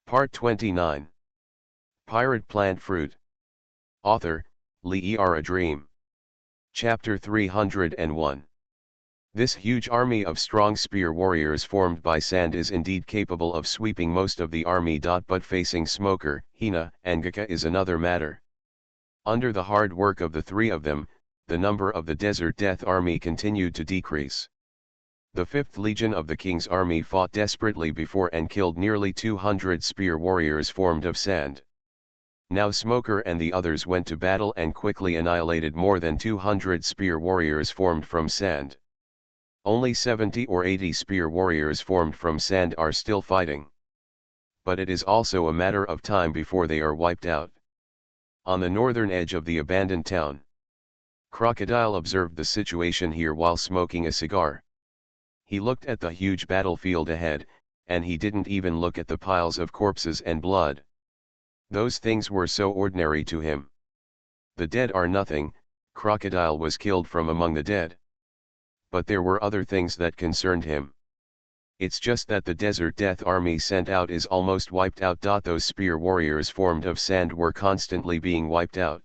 Part 29. Pirate Plant Fruit. Author, Lee A Dream. Chapter 301. This huge army of strong spear warriors formed by sand is indeed capable of sweeping most of the army. But facing Smoker, Hina, and Gaka is another matter. Under the hard work of the three of them, the number of the Desert Death Army continued to decrease. The 5th Legion of the King's army fought desperately before and killed nearly 200 spear warriors formed of sand. Now Smoker and the others went to battle and quickly annihilated more than 200 spear warriors formed from sand. Only 70 or 80 spear warriors formed from sand are still fighting. But it is also a matter of time before they are wiped out. On the northern edge of the abandoned town, Crocodile observed the situation here while smoking a cigar. He looked at the huge battlefield ahead, and he didn't even look at the piles of corpses and blood. Those things were so ordinary to him. The dead are nothing. Crocodile was killed from among the dead. But there were other things that concerned him. It's just that the Desert Death Army sent out is almost wiped out. Those spear warriors formed of sand were constantly being wiped out.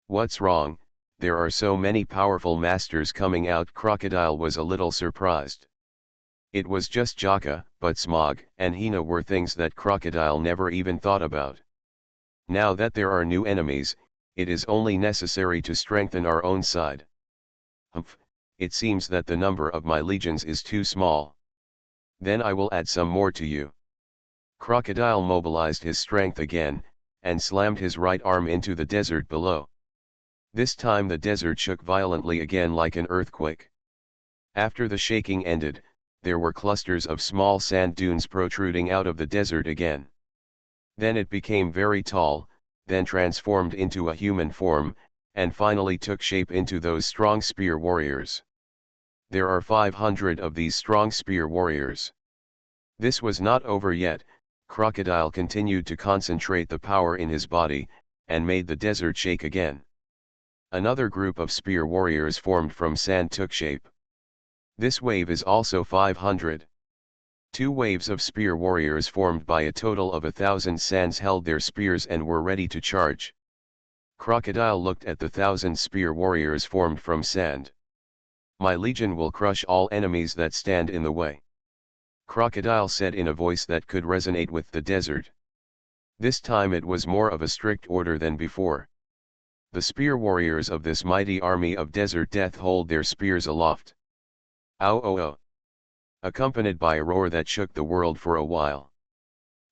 What's wrong? There are so many powerful masters coming out. Crocodile was a little surprised. It was just Jaka, but Smog and Hina were things that Crocodile never even thought about. Now that there are new enemies, it is only necessary to strengthen our own side. Humph, it seems that the number of my legions is too small. Then I will add some more to you. Crocodile mobilized his strength again, and slammed his right arm into the desert below. This time the desert shook violently again like an earthquake. After the shaking ended, there were clusters of small sand dunes protruding out of the desert again. Then it became very tall, then transformed into a human form, and finally took shape into those strong spear warriors. There are 500 of these strong spear warriors. This was not over yet. Crocodile continued to concentrate the power in his body, and made the desert shake again. Another group of spear warriors formed from sand took shape. This wave is also 500. 2 waves of spear warriors formed by a total of 1,000 sands held their spears and were ready to charge. Crocodile looked at the 1,000 spear warriors formed from sand. My legion will crush all enemies that stand in the way. Crocodile said in a voice that could resonate with the desert. This time it was more of a strict order than before. The spear warriors of this mighty army of Desert Death hold their spears aloft. Ow oh oh! Accompanied by a roar that shook the world for a while.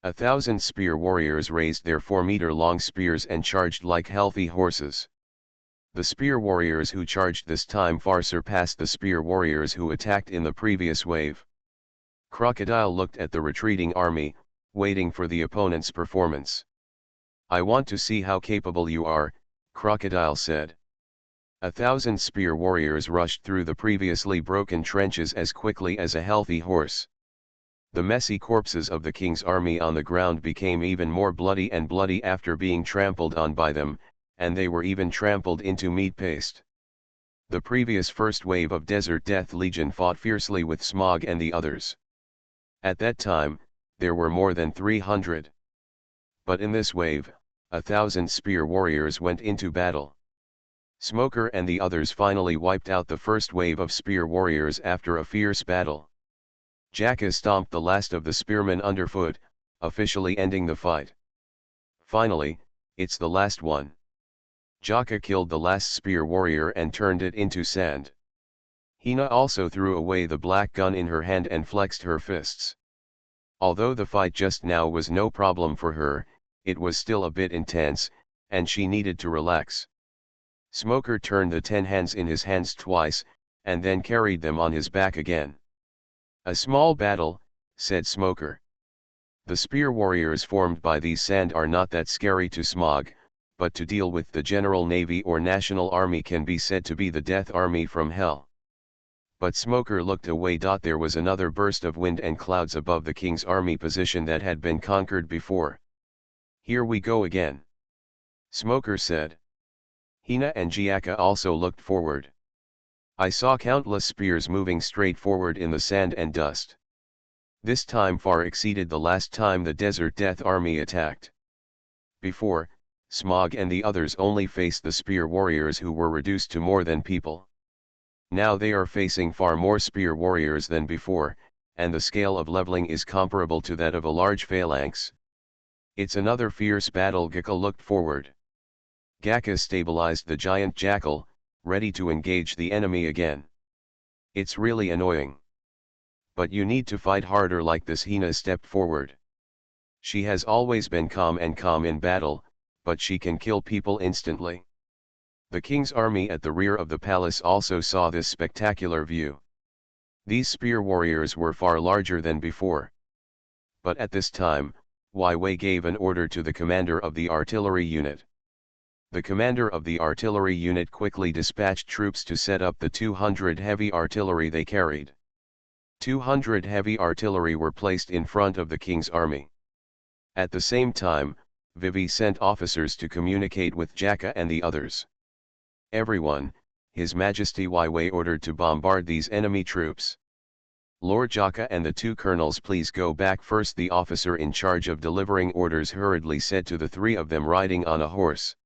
1,000 spear warriors raised their 4-meter-long spears and charged like healthy horses. The spear warriors who charged this time far surpassed the spear warriors who attacked in the previous wave. Crocodile looked at the retreating army, waiting for the opponent's performance. I want to see how capable you are, Crocodile said. 1,000 spear warriors rushed through the previously broken trenches as quickly as a healthy horse. The messy corpses of the king's army on the ground became even more bloody and bloody after being trampled on by them, and they were even trampled into meat paste. The previous first wave of Desert Death Legion fought fiercely with Smog and the others. At that time, there were more than 300. But in this wave, 1,000 spear warriors went into battle. Smoker and the others finally wiped out the first wave of spear warriors after a fierce battle. Jaka stomped the last of the spearmen underfoot, officially ending the fight. Finally, it's the last one. Jaka killed the last spear warrior and turned it into sand. Hina also threw away the black gun in her hand and flexed her fists. Although the fight just now was no problem for her, it was still a bit intense, and she needed to relax. Smoker turned the 10 hands in his hands twice, and then carried them on his back again. A small battle, said Smoker. The spear warriors formed by these sand are not that scary to Smog, but to deal with the General Navy or National Army can be said to be the Death Army from hell. But Smoker looked away. There was another burst of wind and clouds above the king's army position that had been conquered before. Here we go again, Smoker said. Hina and Jaka also looked forward. I saw countless spears moving straight forward in the sand and dust. This time far exceeded the last time the Desert Death Army attacked. Before, Smog and the others only faced the spear warriors who were reduced to more than people. Now they are facing far more spear warriors than before, and the scale of leveling is comparable to that of a large phalanx. It's another fierce battle. Gaka looked forward. Gaka stabilized the giant jackal, ready to engage the enemy again. It's really annoying. But you need to fight harder like this. Hina stepped forward. She has always been calm in battle, but she can kill people instantly. The king's army at the rear of the palace also saw this spectacular view. These spear warriors were far larger than before. But at this time, Wai Wei gave an order to the commander of the artillery unit. The commander of the artillery unit quickly dispatched troops to set up the 200 heavy artillery they carried. 200 heavy artillery were placed in front of the king's army. At the same time, Vivi sent officers to communicate with Jaka and the others. Everyone, His Majesty Wai Wei ordered to bombard these enemy troops. Lord Jaka and the two colonels, please go back first. The officer in charge of delivering orders hurriedly said to the three of them riding on a horse.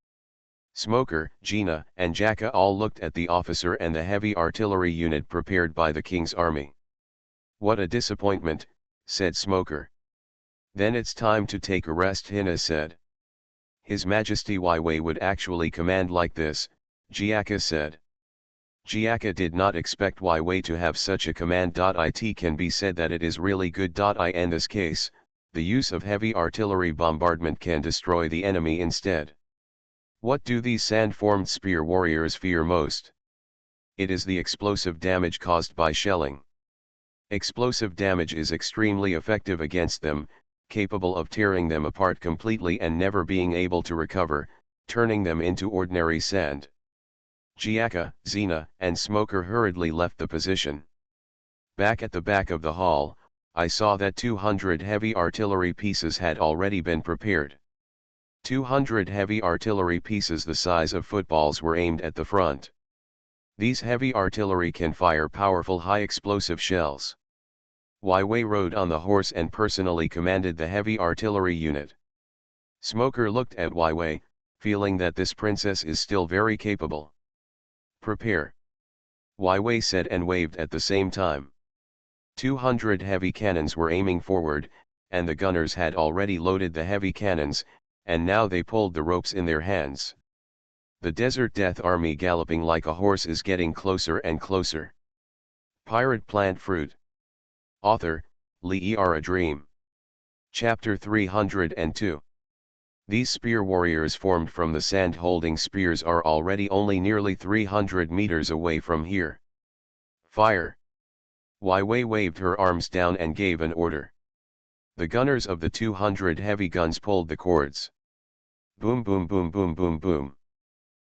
Smoker, Gina, and Jaka all looked at the officer and the heavy artillery unit prepared by the king's army. What a disappointment, said Smoker. Then it's time to take a rest, Hina said. His Majesty Wai Wei would actually command like this, Jiaka said. Jiaka did not expect Wai Wei to have such a command. It can be said that it is really good. In this case, the use of heavy artillery bombardment can destroy the enemy instead. What do these sand-formed spear warriors fear most? It is the explosive damage caused by shelling. Explosive damage is extremely effective against them, capable of tearing them apart completely and never being able to recover, turning them into ordinary sand. Jiaka, Xena, and Smoker hurriedly left the position. Back at the back of the hall, I saw that 200 heavy artillery pieces had already been prepared. 200 heavy artillery pieces the size of footballs were aimed at the front. These heavy artillery can fire powerful high-explosive shells. Wai Wei rode on the horse and personally commanded the heavy artillery unit. Smoker looked at Wai Wei, feeling that this princess is still very capable. Prepare. Wai Wei said and waved at the same time. 200 heavy cannons were aiming forward, and the gunners had already loaded the heavy cannons, and now they pulled the ropes in their hands. The Desert Death Army galloping like a horse is getting closer and closer. Pirate Plant Fruit. Author, Li Er A Dream. Chapter 302. These spear warriors formed from the sand holding spears are already only nearly 300 meters away from here. Fire! Wai Wei waved her arms down and gave an order. The gunners of the 200 heavy guns pulled the cords. Boom boom boom boom boom boom.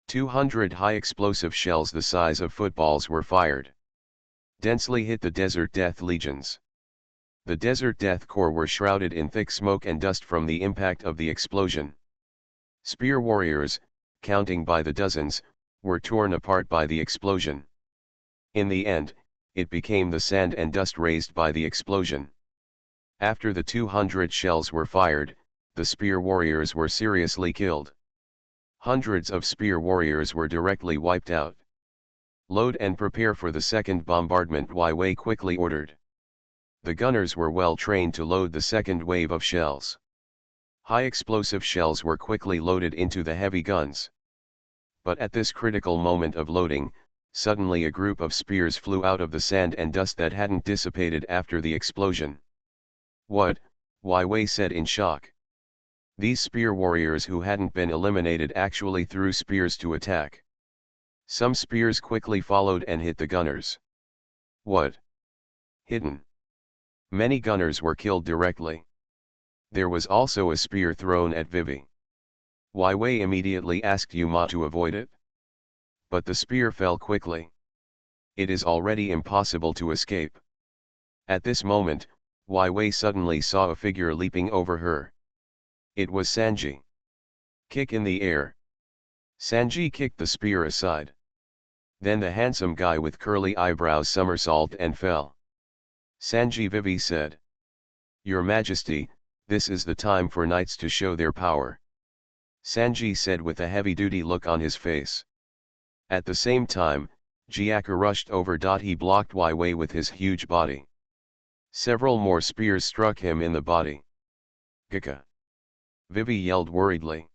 200 high-explosive shells the size of footballs were fired. Densely hit the Desert Death Legions. The Desert Death Corps were shrouded in thick smoke and dust from the impact of the explosion. Spear warriors, counting by the dozens, were torn apart by the explosion. In the end, it became the sand and dust raised by the explosion. After the 200 shells were fired, the spear warriors were seriously killed. Hundreds of spear warriors were directly wiped out. Load and prepare for the second bombardment, Wai Wei quickly ordered. The gunners were well trained to load the second wave of shells. High explosive shells were quickly loaded into the heavy guns. But at this critical moment of loading, suddenly a group of spears flew out of the sand and dust that hadn't dissipated after the explosion. What? Wai Wei said in shock. These spear warriors who hadn't been eliminated actually threw spears to attack. Some spears quickly followed and hit the gunners. What? Hidden. Many gunners were killed directly. There was also a spear thrown at Vivi. Wai Wei immediately asked Yuma to avoid it. But the spear fell quickly. It is already impossible to escape. At this moment, Wai Wei suddenly saw a figure leaping over her. It was Sanji. Kick in the air. Sanji kicked the spear aside. Then the handsome guy with curly eyebrows somersaulted and fell. Sanji, Vivi said. Your Majesty, this is the time for knights to show their power, Sanji said with a heavy-duty look on his face. At the same time, Jiaka rushed over. He blocked Wai Wei with his huge body. Several more spears struck him in the body. Gaka! Vivi yelled worriedly.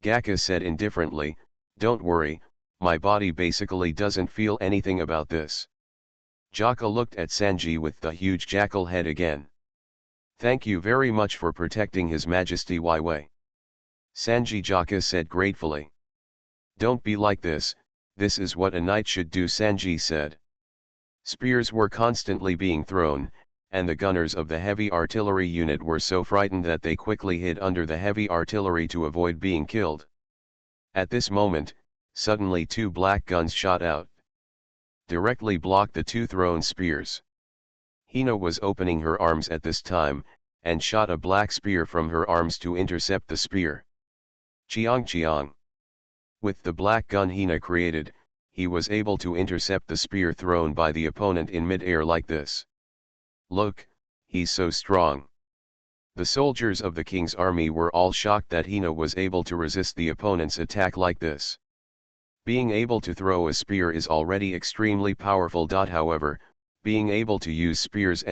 Gaka said indifferently, "Don't worry, my body basically doesn't feel anything about this." Jaka looked at Sanji with the huge jackal head again. "Thank you very much for protecting His Majesty Wai Wei," Sanji Jaka said gratefully. "Don't be like this is what a knight should do," Sanji said. Spears were constantly being thrown, and the gunners of the heavy artillery unit were so frightened that they quickly hid under the heavy artillery to avoid being killed. At this moment, suddenly two black guns shot out. Directly blocked the two thrown spears. Hina was opening her arms at this time, and shot a black spear from her arms to intercept the spear. Chiang Chiang. With the black gun Hina created, he was able to intercept the spear thrown by the opponent in mid-air like this. "Look, he's so strong." The soldiers of the king's army were all shocked that Hina was able to resist the opponent's attack like this. Being able to throw a spear is already extremely powerful. However, being able to use spears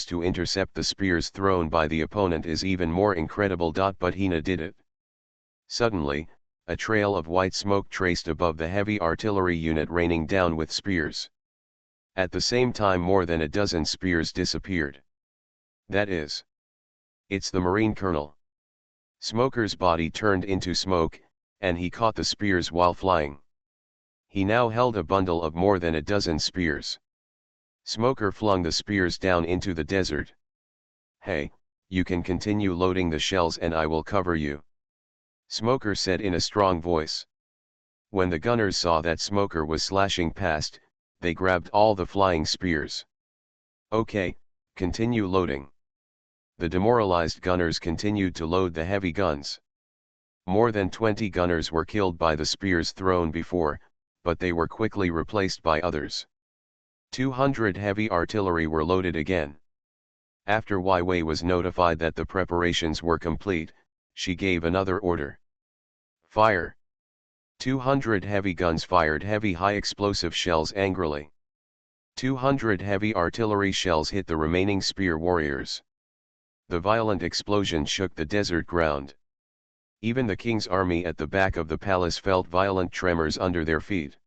to intercept the spears thrown by the opponent is even more incredible. But Hina did it. Suddenly, a trail of white smoke traced above the heavy artillery unit raining down with spears. At the same time more than a dozen spears disappeared. That is. It's the Marine Colonel. Smoker's body turned into smoke, and he caught the spears while flying. He now held a bundle of more than a dozen spears. Smoker flung the spears down into the desert. "Hey, you can continue loading the shells and I will cover you," Smoker said in a strong voice. When the gunners saw that Smoker was slashing past, they grabbed all the flying spears. "Okay, continue loading." The demoralized gunners continued to load the heavy guns. More than 20 gunners were killed by the spears thrown before, but they were quickly replaced by others. 200 heavy artillery were loaded again. After Wai Wei was notified that the preparations were complete, she gave another order. "Fire!" 200 heavy guns fired heavy high-explosive shells angrily. 200 heavy artillery shells hit the remaining spear warriors. The violent explosion shook the desert ground. Even the king's army at the back of the palace felt violent tremors under their feet.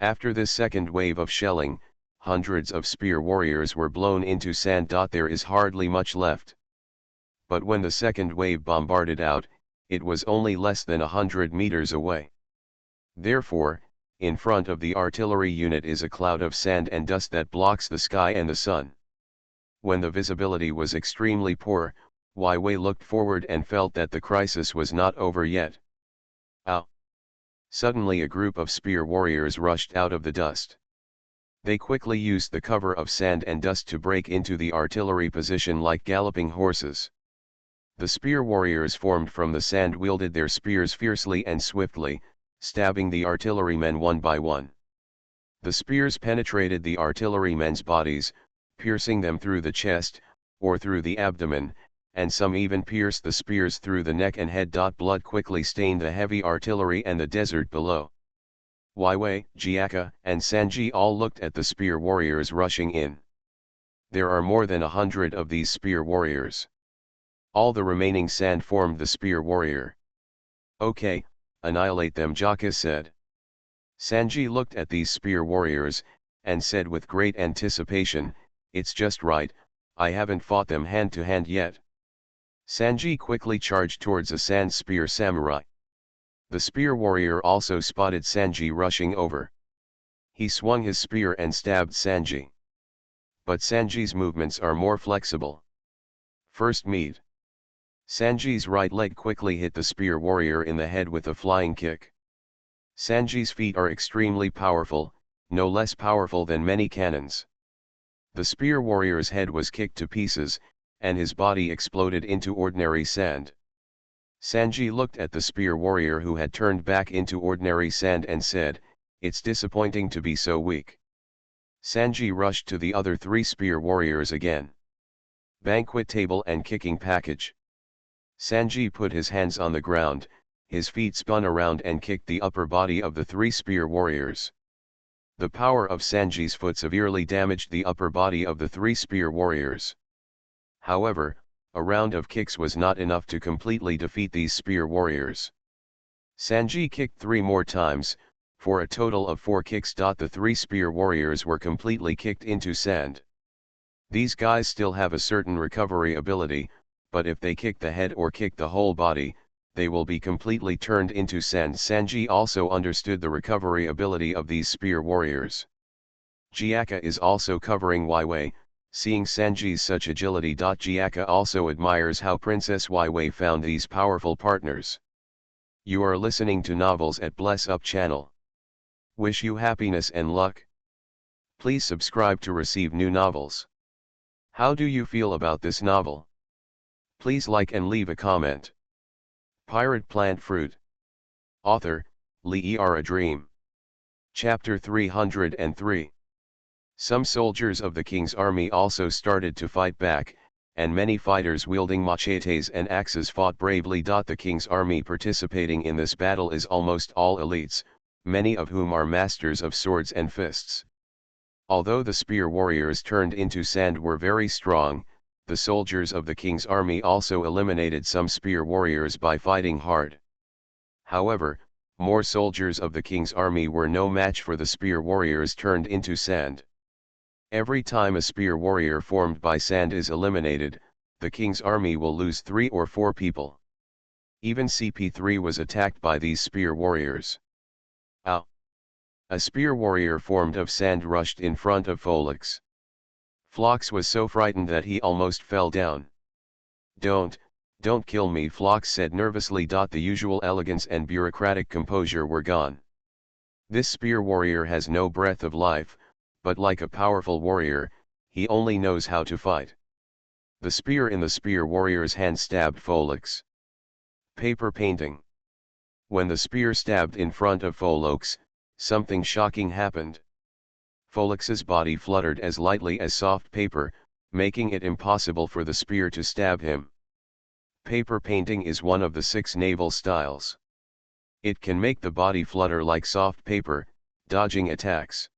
After this second wave of shelling, hundreds of spear warriors were blown into sand. There is hardly much left. But when the second wave bombarded out, it was only less than 100 meters away. Therefore, in front of the artillery unit is a cloud of sand and dust that blocks the sky and the sun. When the visibility was extremely poor, Wai Wei looked forward and felt that the crisis was not over yet. Ow! Suddenly a group of spear warriors rushed out of the dust. They quickly used the cover of sand and dust to break into the artillery position like galloping horses. The spear warriors formed from the sand wielded their spears fiercely and swiftly, stabbing the artillerymen one by one. The spears penetrated the artillerymen's bodies, piercing them through the chest, or through the abdomen, and some even pierced the spears through the neck and head. Blood quickly stained the heavy artillery and the desert below. Wai Wei, Jiaka, and Sanji all looked at the spear warriors rushing in. There are more than 100 of these spear warriors. All the remaining sand formed the spear warrior. "Okay, annihilate them," Jaka said. Sanji looked at these spear warriors, and said with great anticipation, "It's just right, I haven't fought them hand to hand yet." Sanji quickly charged towards a sand spear samurai. The spear warrior also spotted Sanji rushing over. He swung his spear and stabbed Sanji. But Sanji's movements are more flexible. First meet. Sanji's right leg quickly hit the spear warrior in the head with a flying kick. Sanji's feet are extremely powerful, no less powerful than many cannons. The spear warrior's head was kicked to pieces, and his body exploded into ordinary sand. Sanji looked at the spear warrior who had turned back into ordinary sand and said, "It's disappointing to be so weak." Sanji rushed to the other 3 spear warriors again. banquet table and kicking package. Sanji put his hands on the ground, his feet spun around and kicked the upper body of the three spear warriors. The power of Sanji's foot severely damaged the upper body of the three spear warriors. However, a round of kicks was not enough to completely defeat these spear warriors. Sanji kicked 3 more times, for a total of 4 kicks. The 3 spear warriors were completely kicked into sand. These guys still have a certain recovery ability, but if they kick the head or kick the whole body, they will be completely turned into sand. Sanji also understood the recovery ability of these spear warriors. Gyaka is also covering Wei. Seeing Sanji's such agility. Gyaka also admires how Princess Wei found these powerful partners. You are listening to Novels at Bless Up channel. Wish you happiness and luck. Please subscribe to receive new novels. How do you feel about this novel? Please like and leave a comment. Pirate Plant Fruit. Author, Lee A Dream. Chapter 303. Some soldiers of the king's army also started to fight back, and many fighters wielding machetes and axes fought bravely. The king's army participating in this battle is almost all elites, many of whom are masters of swords and fists. Although the spear warriors turned into sand were very strong, the soldiers of the king's army also eliminated some spear warriors by fighting hard. However, more soldiers of the king's army were no match for the spear warriors turned into sand. Every time a spear warrior formed by sand is eliminated, the king's army will lose 3 or 4 people. Even CP3 was attacked by these spear warriors. Ow! A spear warrior formed of sand rushed in front of Phlox. Phlox was so frightened that he almost fell down. Don't kill me, Phlox said nervously. The usual elegance and bureaucratic composure were gone. This spear warrior has no breath of life, but like a powerful warrior, he only knows how to fight. The spear in the spear warrior's hand stabbed Phlox. Paper painting. When the spear stabbed in front of Phlox, something shocking happened. Phlox's body fluttered as lightly as soft paper, making it impossible for the spear to stab him. Paper painting is one of the 6 naval styles. It can make the body flutter like soft paper, dodging attacks.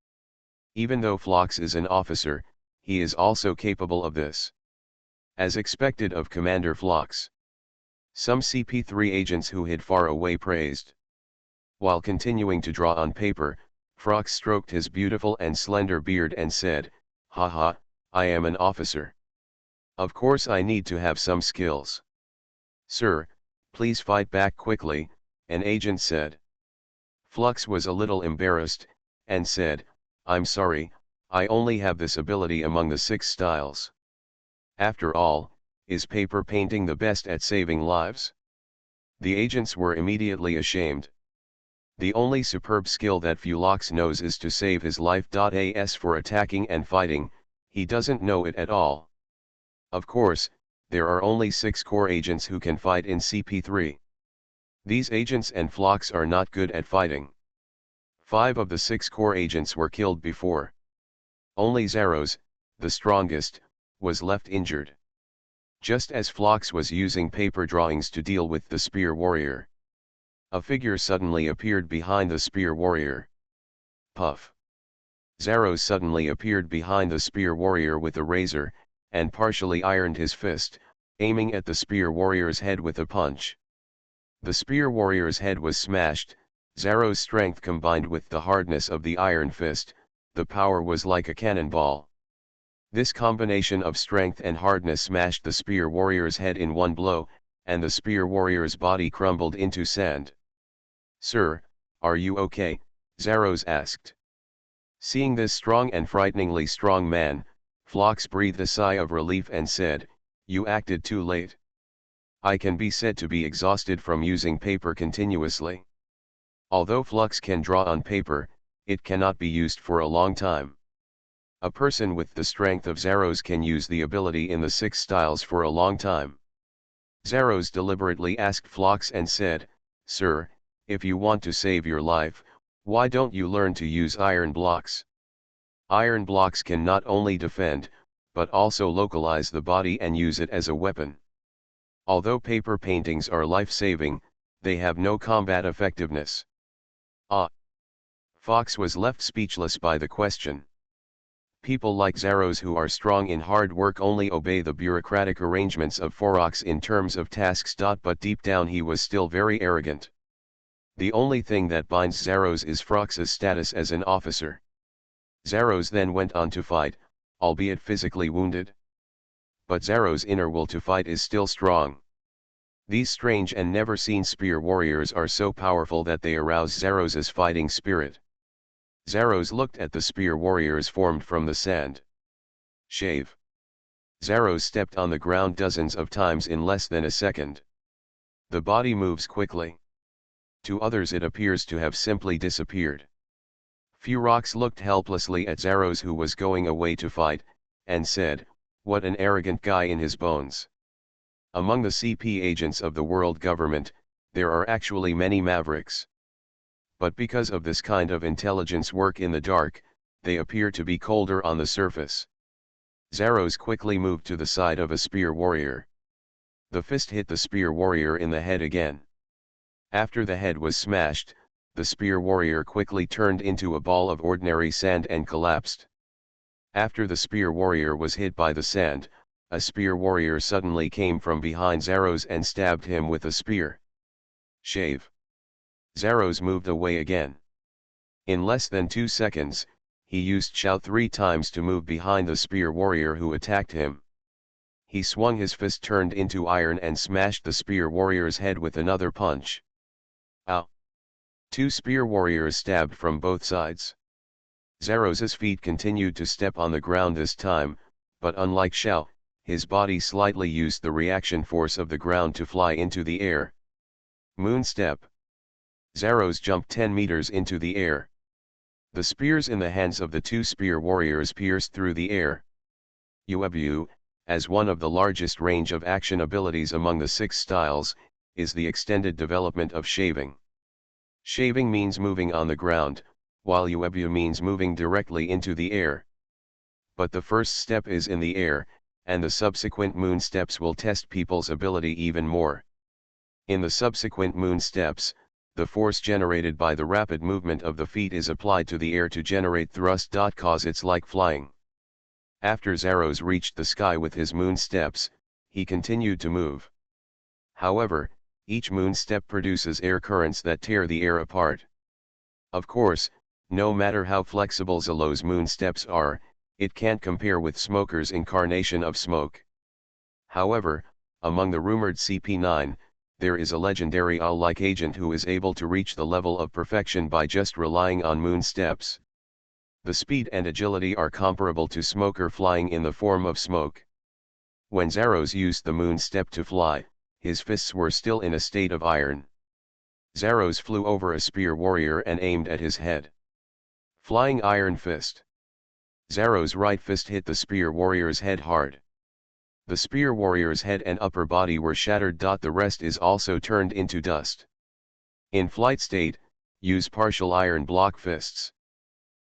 Even though Phlox is an officer, he is also capable of this. As expected of Commander Phlox. Some CP3 agents who hid far away praised. While continuing to draw on paper, Phlox stroked his beautiful and slender beard and said, "Haha, I am an officer. Of course I need to have some skills." "Sir, please fight back quickly," an agent said. Phlox was a little embarrassed, and said, "I'm sorry, I only have this ability among the 6 styles. After all, is paper painting the best at saving lives?" The agents were immediately ashamed. The only superb skill that Phlox knows is to save his life. As for attacking and fighting, he doesn't know it at all. Of course, there are only 6 core agents who can fight in CP3. These agents and Phlox are not good at fighting. 5 of the 6 core agents were killed before. Only Zaros, the strongest, was left injured. Just as Phlox was using paper drawings to deal with the spear warrior, a figure suddenly appeared behind the spear warrior. Puff! Zaros suddenly appeared behind the spear warrior with a razor, and partially ironed his fist, aiming at the spear warrior's head with a punch. The spear warrior's head was smashed. Zaros' strength combined with the hardness of the iron fist, the power was like a cannonball. This combination of strength and hardness smashed the spear warrior's head in one blow, and the spear warrior's body crumbled into sand. "Sir, are you okay?" Zaros asked. Seeing this strong and frighteningly strong man, Phlox breathed a sigh of relief and said, "You acted too late. I can be said to be exhausted from using paper continuously. Although Phlox can draw on paper, it cannot be used for a long time. A person with the strength of Zaros can use the ability in the 6 styles for a long time." Zaros deliberately asked Phlox and said, "Sir, if you want to save your life, why don't you learn to use iron blocks? Iron blocks can not only defend, but also localize the body and use it as a weapon. Although paper paintings are life-saving, they have no combat effectiveness. Fox was left speechless by the question. People like Zaros who are strong in hard work only obey the bureaucratic arrangements of Fox in terms of tasks. But deep down he was still very arrogant. The only thing that binds Zaros is Fox's status as an officer. Zaros then went on to fight, albeit physically wounded. But Zaros' inner will to fight is still strong. These strange and never-seen spear warriors are so powerful that they arouse Zaros' fighting spirit. Zaros looked at the spear warriors formed from the sand. Shave. Zaros stepped on the ground dozens of times in less than a second. The body moves quickly. To others it appears to have simply disappeared. Ferox looked helplessly at Zaros who was going away to fight, and said, "What an arrogant guy in his bones." Among the CP agents of the world government, there are actually many mavericks. But because of this kind of intelligence work in the dark, they appear to be colder on the surface. Zaros quickly moved to the side of a spear warrior. The fist hit the spear warrior in the head again. After the head was smashed, the spear warrior quickly turned into a ball of ordinary sand and collapsed. After the spear warrior was hit by the sand, a spear warrior suddenly came from behind Zaros and stabbed him with a spear. Shave. Zaros moved away again. In less than 2 seconds, he used Shao 3 times to move behind the spear warrior who attacked him. He swung his fist turned into iron and smashed the spear warrior's head with another punch. Ow! 2 spear warriors stabbed from both sides. Zaros' feet continued to step on the ground this time, but unlike Shao, his body slightly used the reaction force of the ground to fly into the air. Moon step. Zaros jumped 10 meters into the air. The spears in the hands of the 2 spear warriors pierced through the air. Uebu, as one of the largest range of action abilities among the 6 styles, is the extended development of shaving. Shaving means moving on the ground, while Uebu means moving directly into the air. But the first step is in the air, and the subsequent moon steps will test people's ability even more. In the subsequent moon steps, the force generated by the rapid movement of the feet is applied to the air to generate thrust. Cause it's like flying. After Zaros reached the sky with his moon steps, he continued to move. However, each moon step produces air currents that tear the air apart. Of course, no matter how flexible Zolo's moon steps are, it can't compare with Smoker's incarnation of smoke. However, among the rumored CP9, there is a legendary owl-like agent who is able to reach the level of perfection by just relying on moon steps. The speed and agility are comparable to Smoker flying in the form of smoke. When Zaros used the moon step to fly, his fists were still in a state of iron. Zaros flew over a spear warrior and aimed at his head. Flying iron fist. Zaros' right fist hit the spear warrior's head hard. The spear warrior's head and upper body were shattered. The rest is also turned into dust. In flight state, use partial iron block fists.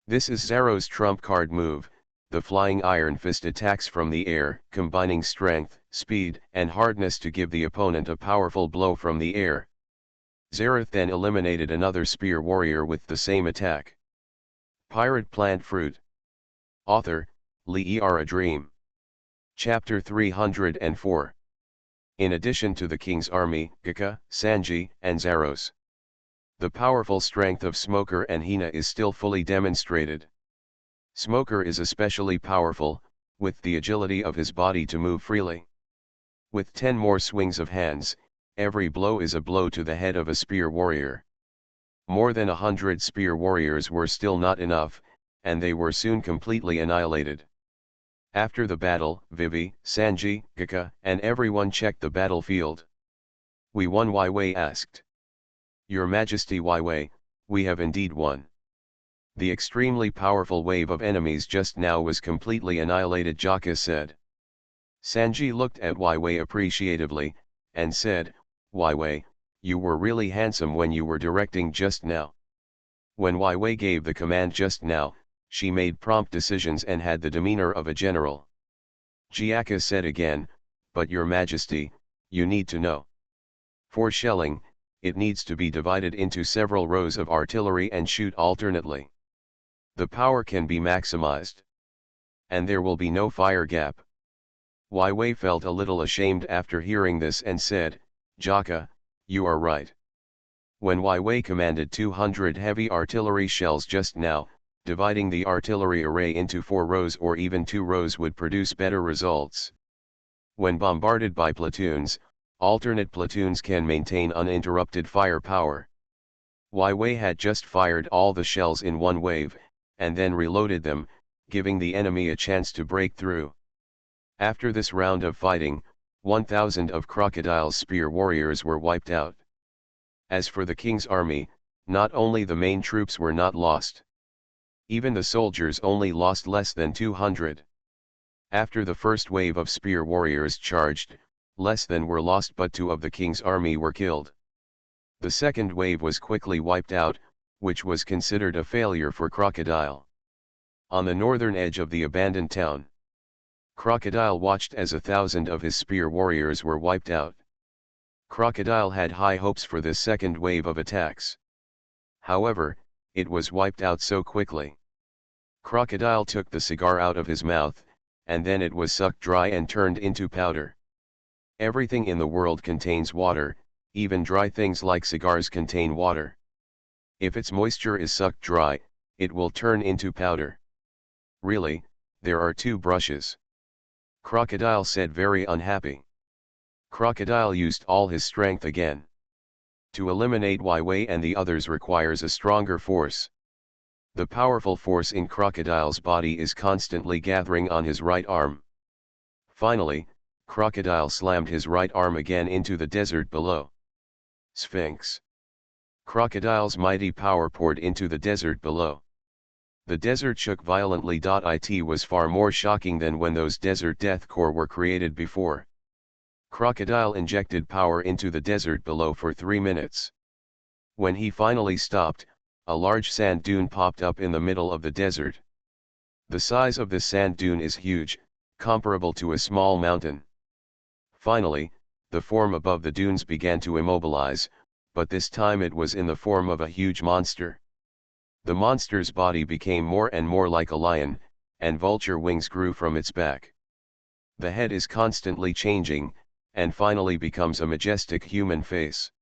This is Zaros' trump card move. The flying iron fist attacks from the air, combining strength, speed, and hardness to give the opponent a powerful blow from the air. Zerath then eliminated another spear warrior with the same attack. Pirate Plant Fruit. Author, Lee A Dream. Chapter 304. In addition to the king's army, Gaka, Sanji, and Zaros, the powerful strength of Smoker and Hina is still fully demonstrated. Smoker is especially powerful, with the agility of his body to move freely. With 10 more swings of hands, every blow is a blow to the head of a spear warrior. More than 100 spear warriors were still not enough, and they were soon completely annihilated. After the battle, Vivi, Sanji, Gaka, and everyone checked the battlefield. "We won," Wei asked. "Your Majesty Wei, we have indeed won. The extremely powerful wave of enemies just now was completely annihilated," Jaka said. Sanji looked at Wei appreciatively, and said, "Wei, you were really handsome when you were directing just now." When Wei gave the command just now, she made prompt decisions and had the demeanor of a general. Jiaka said again, but your majesty, you need to know. For shelling, it needs to be divided into several rows of artillery and shoot alternately. The power can be maximized. And there will be no fire gap. Wai Wei felt a little ashamed after hearing this and said, Jaka, you are right. When Wai Wei commanded 200 heavy artillery shells just now, dividing the artillery array into 4 rows or even 2 rows would produce better results. When bombarded by platoons, alternate platoons can maintain uninterrupted firepower. Wai Wei had just fired all the shells in one wave, and then reloaded them, giving the enemy a chance to break through. After this round of fighting, 1,000 of Crocodile's spear warriors were wiped out. As for the king's army, not only the main troops were not lost. Even the soldiers only lost less than 200. After the first wave of spear warriors charged, less than were lost but 2 of the king's army were killed. The second wave was quickly wiped out, which was considered a failure for Crocodile. On the northern edge of the abandoned town, Crocodile watched as 1,000 of his spear warriors were wiped out. Crocodile had high hopes for this second wave of attacks. However, it was wiped out so quickly. Crocodile took the cigar out of his mouth, and then it was sucked dry and turned into powder. Everything in the world contains water, even dry things like cigars contain water. If its moisture is sucked dry, it will turn into powder. Really, there are 2 brushes. Crocodile said, very unhappy. Crocodile used all his strength again. To eliminate Wai Wei and the others requires a stronger force. The powerful force in Crocodile's body is constantly gathering on his right arm. Finally, Crocodile slammed his right arm again into the desert below. Sphinx. Crocodile's mighty power poured into the desert below. The desert shook violently. It was far more shocking than when those desert death core were created before. Crocodile injected power into the desert below for 3 minutes. When he finally stopped, a large sand dune popped up in the middle of the desert. The size of this sand dune is huge, comparable to a small mountain. Finally, the form above the dunes began to immobilize, but this time it was in the form of a huge monster. The monster's body became more and more like a lion, and vulture wings grew from its back. The head is constantly changing, and finally becomes a majestic human face.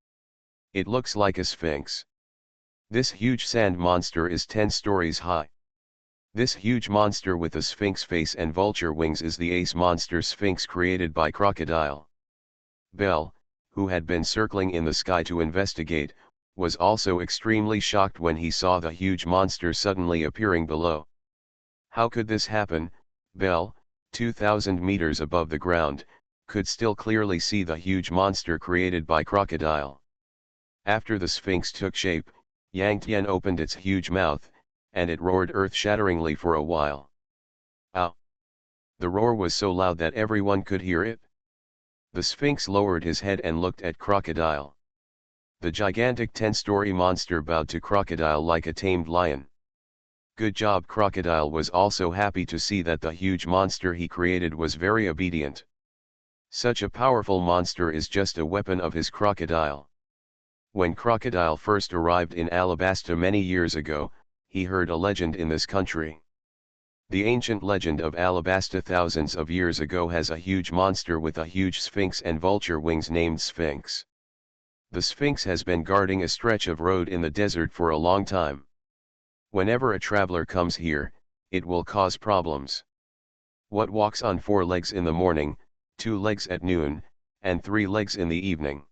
It looks like a sphinx. This huge sand monster is 10 stories high. This huge monster with a sphinx face and vulture wings is the ace monster sphinx created by Crocodile. Bell, who had been circling in the sky to investigate, was also extremely shocked when he saw the huge monster suddenly appearing below. How could this happen? Bell, 2,000 meters above the ground, could still clearly see the huge monster created by Crocodile. After the sphinx took shape, Yang Tian opened its huge mouth, and it roared earth-shatteringly for a while. Ow! The roar was so loud that everyone could hear it. The sphinx lowered his head and looked at Crocodile. The gigantic 10-story monster bowed to Crocodile like a tamed lion. Good job. Crocodile was also happy to see that the huge monster he created was very obedient. Such a powerful monster is just a weapon of his. Crocodile. When Crocodile first arrived in Alabasta many years ago, he heard a legend in this country. The ancient legend of Alabasta thousands of years ago has a huge monster with a huge sphinx and vulture wings named Sphinx. The Sphinx has been guarding a stretch of road in the desert for a long time. Whenever a traveler comes here, it will cause problems. What walks on 4 legs in the morning, 2 legs at noon, and 3 legs in the evening?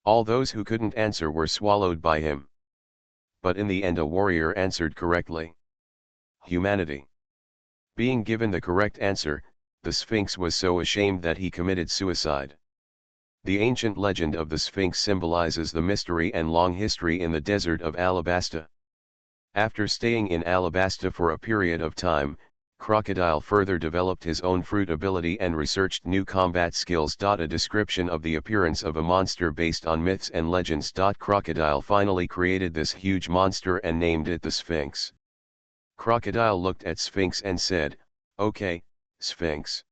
All those who couldn't answer were swallowed by him. But in the end a warrior answered correctly. Humanity. Being given the correct answer, the Sphinx was so ashamed that he committed suicide. The ancient legend of the Sphinx symbolizes the mystery and long history in the desert of Alabasta. After staying in Alabasta for a period of time, Crocodile further developed his own fruit ability and researched new combat skills. A description of the appearance of a monster based on myths and legends. Crocodile finally created this huge monster and named it the Sphinx. Crocodile looked at Sphinx and said, "Okay, Sphinx.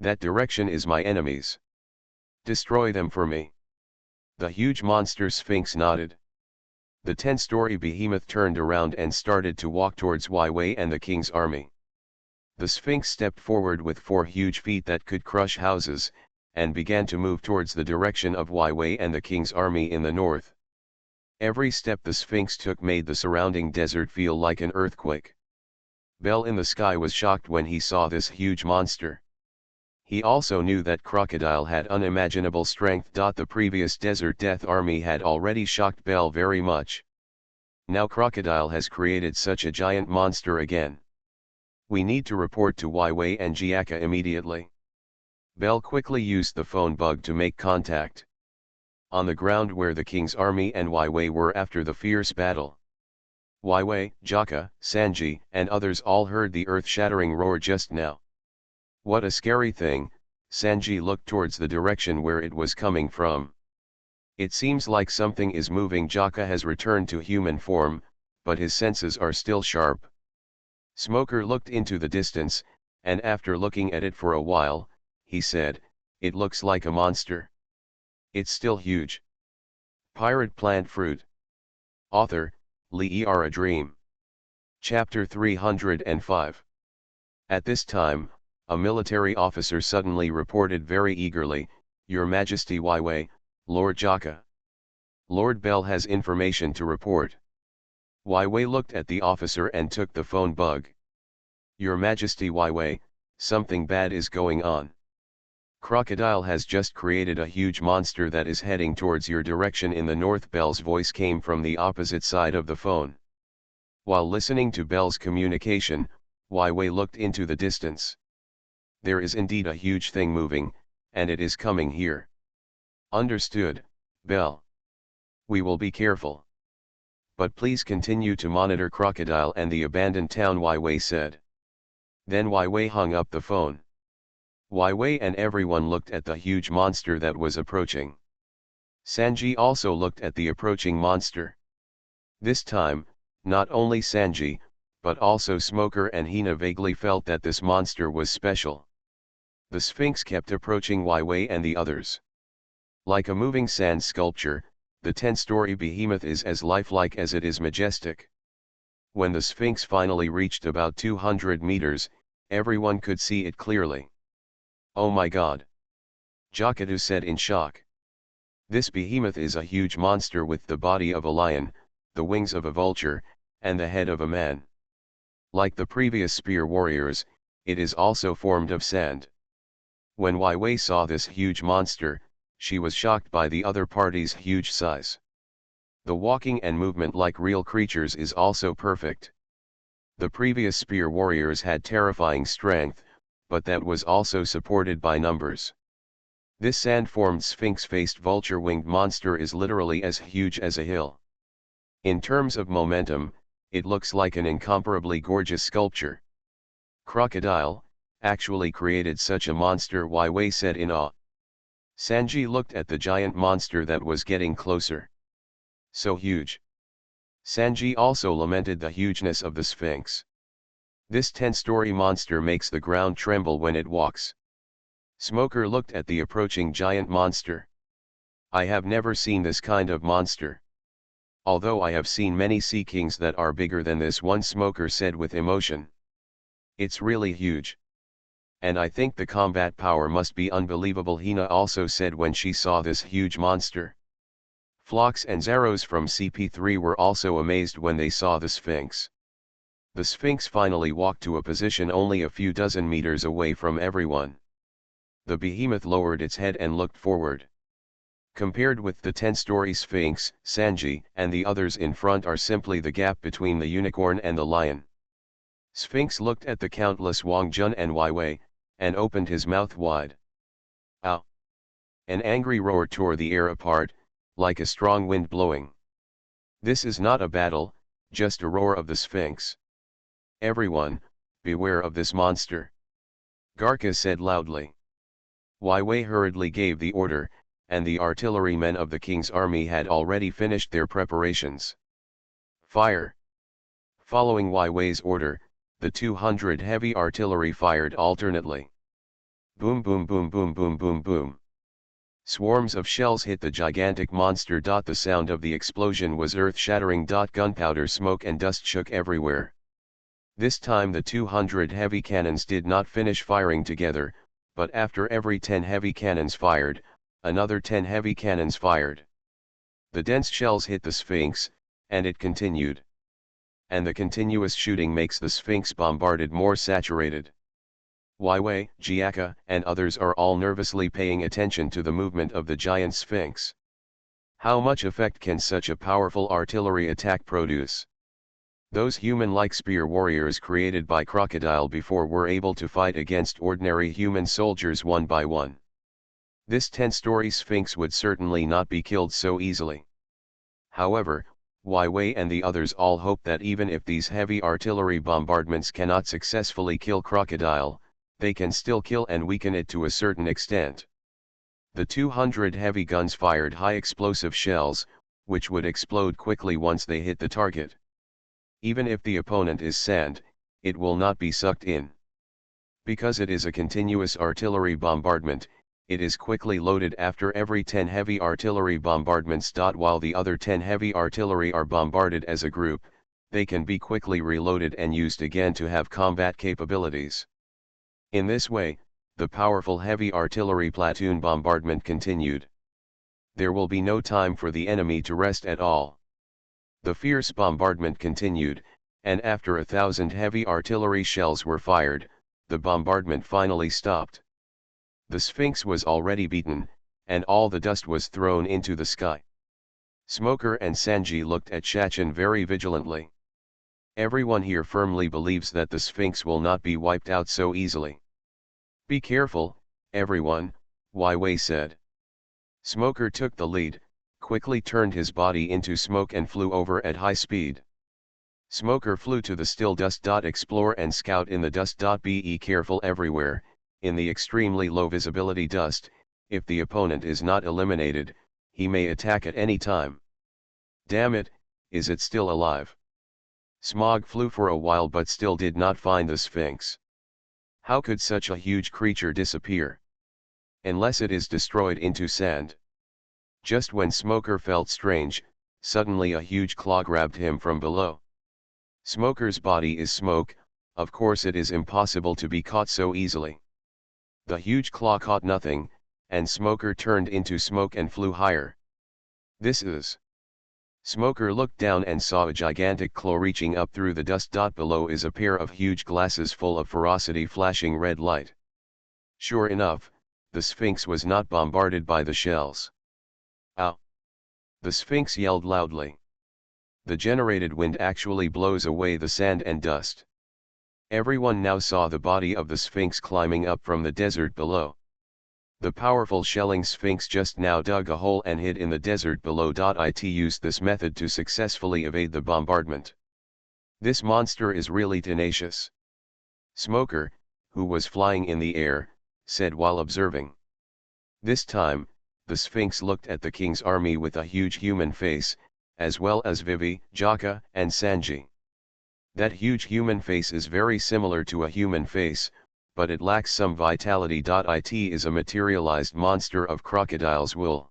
That direction is my enemies. Destroy them for me. The huge monster Sphinx nodded. The 10-story behemoth turned around and started to walk towards Wei and the king's army. The Sphinx stepped forward with 4 huge feet that could crush houses, and began to move towards the direction of Wei and the king's army in the north. Every step the Sphinx took made the surrounding desert feel like an earthquake. Bel in the sky was shocked when he saw this huge monster. He also knew that Crocodile had unimaginable strength. The previous Desert Death Army had already shocked Bel very much. Now Crocodile has created such a giant monster again. We need to report to Wei and Jiaka immediately. Bel quickly used the phone bug to make contact. On the ground where the king's army and Wei were after the fierce battle. Wei, Jiaka, Sanji, and others all heard the earth-shattering roar just now. What a scary thing. Sanji looked towards the direction where it was coming from. It seems like something is moving. Jiaka has returned to human form, but his senses are still sharp. Smoker looked into the distance, and after looking at it for a while, he said, "It looks like a monster. It's still huge." Pirate Plant Fruit. Author, Lee A Dream. Chapter 305. At this time, a military officer suddenly reported very eagerly, "Your Majesty Wei, Lord Jiaka. Lord Bel has information to report." Wei looked at the officer and took the phone bug. "Your Majesty Wei, something bad is going on. Crocodile has just created a huge monster that is heading towards your direction in the north." Bel's voice came from the opposite side of the phone. While listening to Bel's communication, Wei looked into the distance. There is indeed a huge thing moving, and it is coming here. Understood, Bel. We will be careful. But please continue to monitor Crocodile and the abandoned town, Wei said. Then Wei hung up the phone. Wei and everyone looked at the huge monster that was approaching. Sanji also looked at the approaching monster. This time, not only Sanji, but also Smoker and Hina vaguely felt that this monster was special. The Sphinx kept approaching Wei and the others. Like a moving sand sculpture, the 10-story behemoth is as lifelike as it is majestic. When the Sphinx finally reached about 200 meters, everyone could see it clearly. "Oh my god!" Jakadu said in shock. "This behemoth is a huge monster with the body of a lion, the wings of a vulture, and the head of a man. Like the previous spear warriors, it is also formed of sand." When Wei saw this huge monster, she was shocked by the other party's huge size. The walking and movement like real creatures is also perfect. The previous spear warriors had terrifying strength, but that was also supported by numbers. This sand-formed sphinx-faced vulture-winged monster is literally as huge as a hill. In terms of momentum, it looks like an incomparably gorgeous sculpture. Crocodile actually created such a monster, Wei said in awe. Sanji looked at the giant monster that was getting closer. So huge. Sanji also lamented the hugeness of the Sphinx. This 10-story monster makes the ground tremble when it walks. Smoker looked at the approaching giant monster. "I have never seen this kind of monster. Although I have seen many sea kings that are bigger than this one," Smoker said with emotion. "It's really huge. And I think the combat power must be unbelievable," Hina also said when she saw this huge monster. Phlox and Zaros from CP3 were also amazed when they saw the Sphinx. The Sphinx finally walked to a position only a few dozen meters away from everyone. The behemoth lowered its head and looked forward. Compared with the 10-story Sphinx, Sanji and the others in front are simply the gap between the unicorn and the lion. Sphinx looked at the countless Wang Jun and Wei, and opened his mouth wide. Ow! An angry roar tore the air apart, like a strong wind blowing. This is not a battle, just a roar of the Sphinx. "Everyone, beware of this monster," Garca said loudly. Wei hurriedly gave the order, and the artillerymen of the king's army had already finished their preparations. "Fire!" Following Wei's order, the 200 heavy artillery fired alternately. Boom boom boom boom boom boom boom. Swarms of shells hit the gigantic monster. The sound of the explosion was earth-shattering. Gunpowder smoke and dust shook everywhere. This time the 200 heavy cannons did not finish firing together, but after every 10 heavy cannons fired, another 10 heavy cannons fired. The dense shells hit the Sphinx, and it continued. And the continuous shooting makes the Sphinx bombarded more saturated. Wei, Jiaka, and others are all nervously paying attention to the movement of the giant Sphinx. How much effect can such a powerful artillery attack produce? Those human-like spear warriors created by Crocodile before were able to fight against ordinary human soldiers one by one. This 10-story Sphinx would certainly not be killed so easily. However, Wei and the others all hope that even if these heavy artillery bombardments cannot successfully kill Crocodile, they can still kill and weaken it to a certain extent. The 200 heavy guns fired high explosive shells, which would explode quickly once they hit the target. Even if the opponent is sand, it will not be sucked in. Because it is a continuous artillery bombardment, it is quickly loaded after every 10 heavy artillery bombardments. While the other 10 heavy artillery are bombarded as a group, they can be quickly reloaded and used again to have combat capabilities. In this way, the powerful heavy artillery platoon bombardment continued. There will be no time for the enemy to rest at all. The fierce bombardment continued, and after 1,000 heavy artillery shells were fired, the bombardment finally stopped. The Sphinx was already beaten, and all the dust was thrown into the sky. Smoker and Sanji looked at Shachin very vigilantly. Everyone here firmly believes that the Sphinx will not be wiped out so easily. Be careful, everyone, Wei said. Smoker took the lead, quickly turned his body into smoke and flew over at high speed. Smoker flew to the still dust. Explore and scout in the dust. Be careful everywhere, in the extremely low visibility dust. If the opponent is not eliminated, he may attack at any time. Damn it, is it still alive? Smog flew for a while but still did not find the Sphinx. How could such a huge creature disappear? Unless it is destroyed into sand. Just when Smoker felt strange, suddenly a huge claw grabbed him from below. Smoker's body is smoke, of course it is impossible to be caught so easily. The huge claw caught nothing, and Smoker turned into smoke and flew higher. This is... Smoker looked down and saw a gigantic claw reaching up through the dust. Below is a pair of huge glasses full of ferocity flashing red light. Sure enough, the Sphinx was not bombarded by the shells. Ow! The Sphinx yelled loudly. The generated wind actually blows away the sand and dust. Everyone now saw the body of the Sphinx climbing up from the desert below. The powerful shelling Sphinx just now dug a hole and hid in the desert below. It used this method to successfully evade the bombardment. This monster is really tenacious. Smoker, who was flying in the air, said while observing. This time, the Sphinx looked at the king's army with a huge human face, as well as Vivi, Jaka, and Sanji. That huge human face is very similar to a human face, but it lacks some vitality. It is a materialized monster of crocodile's wool.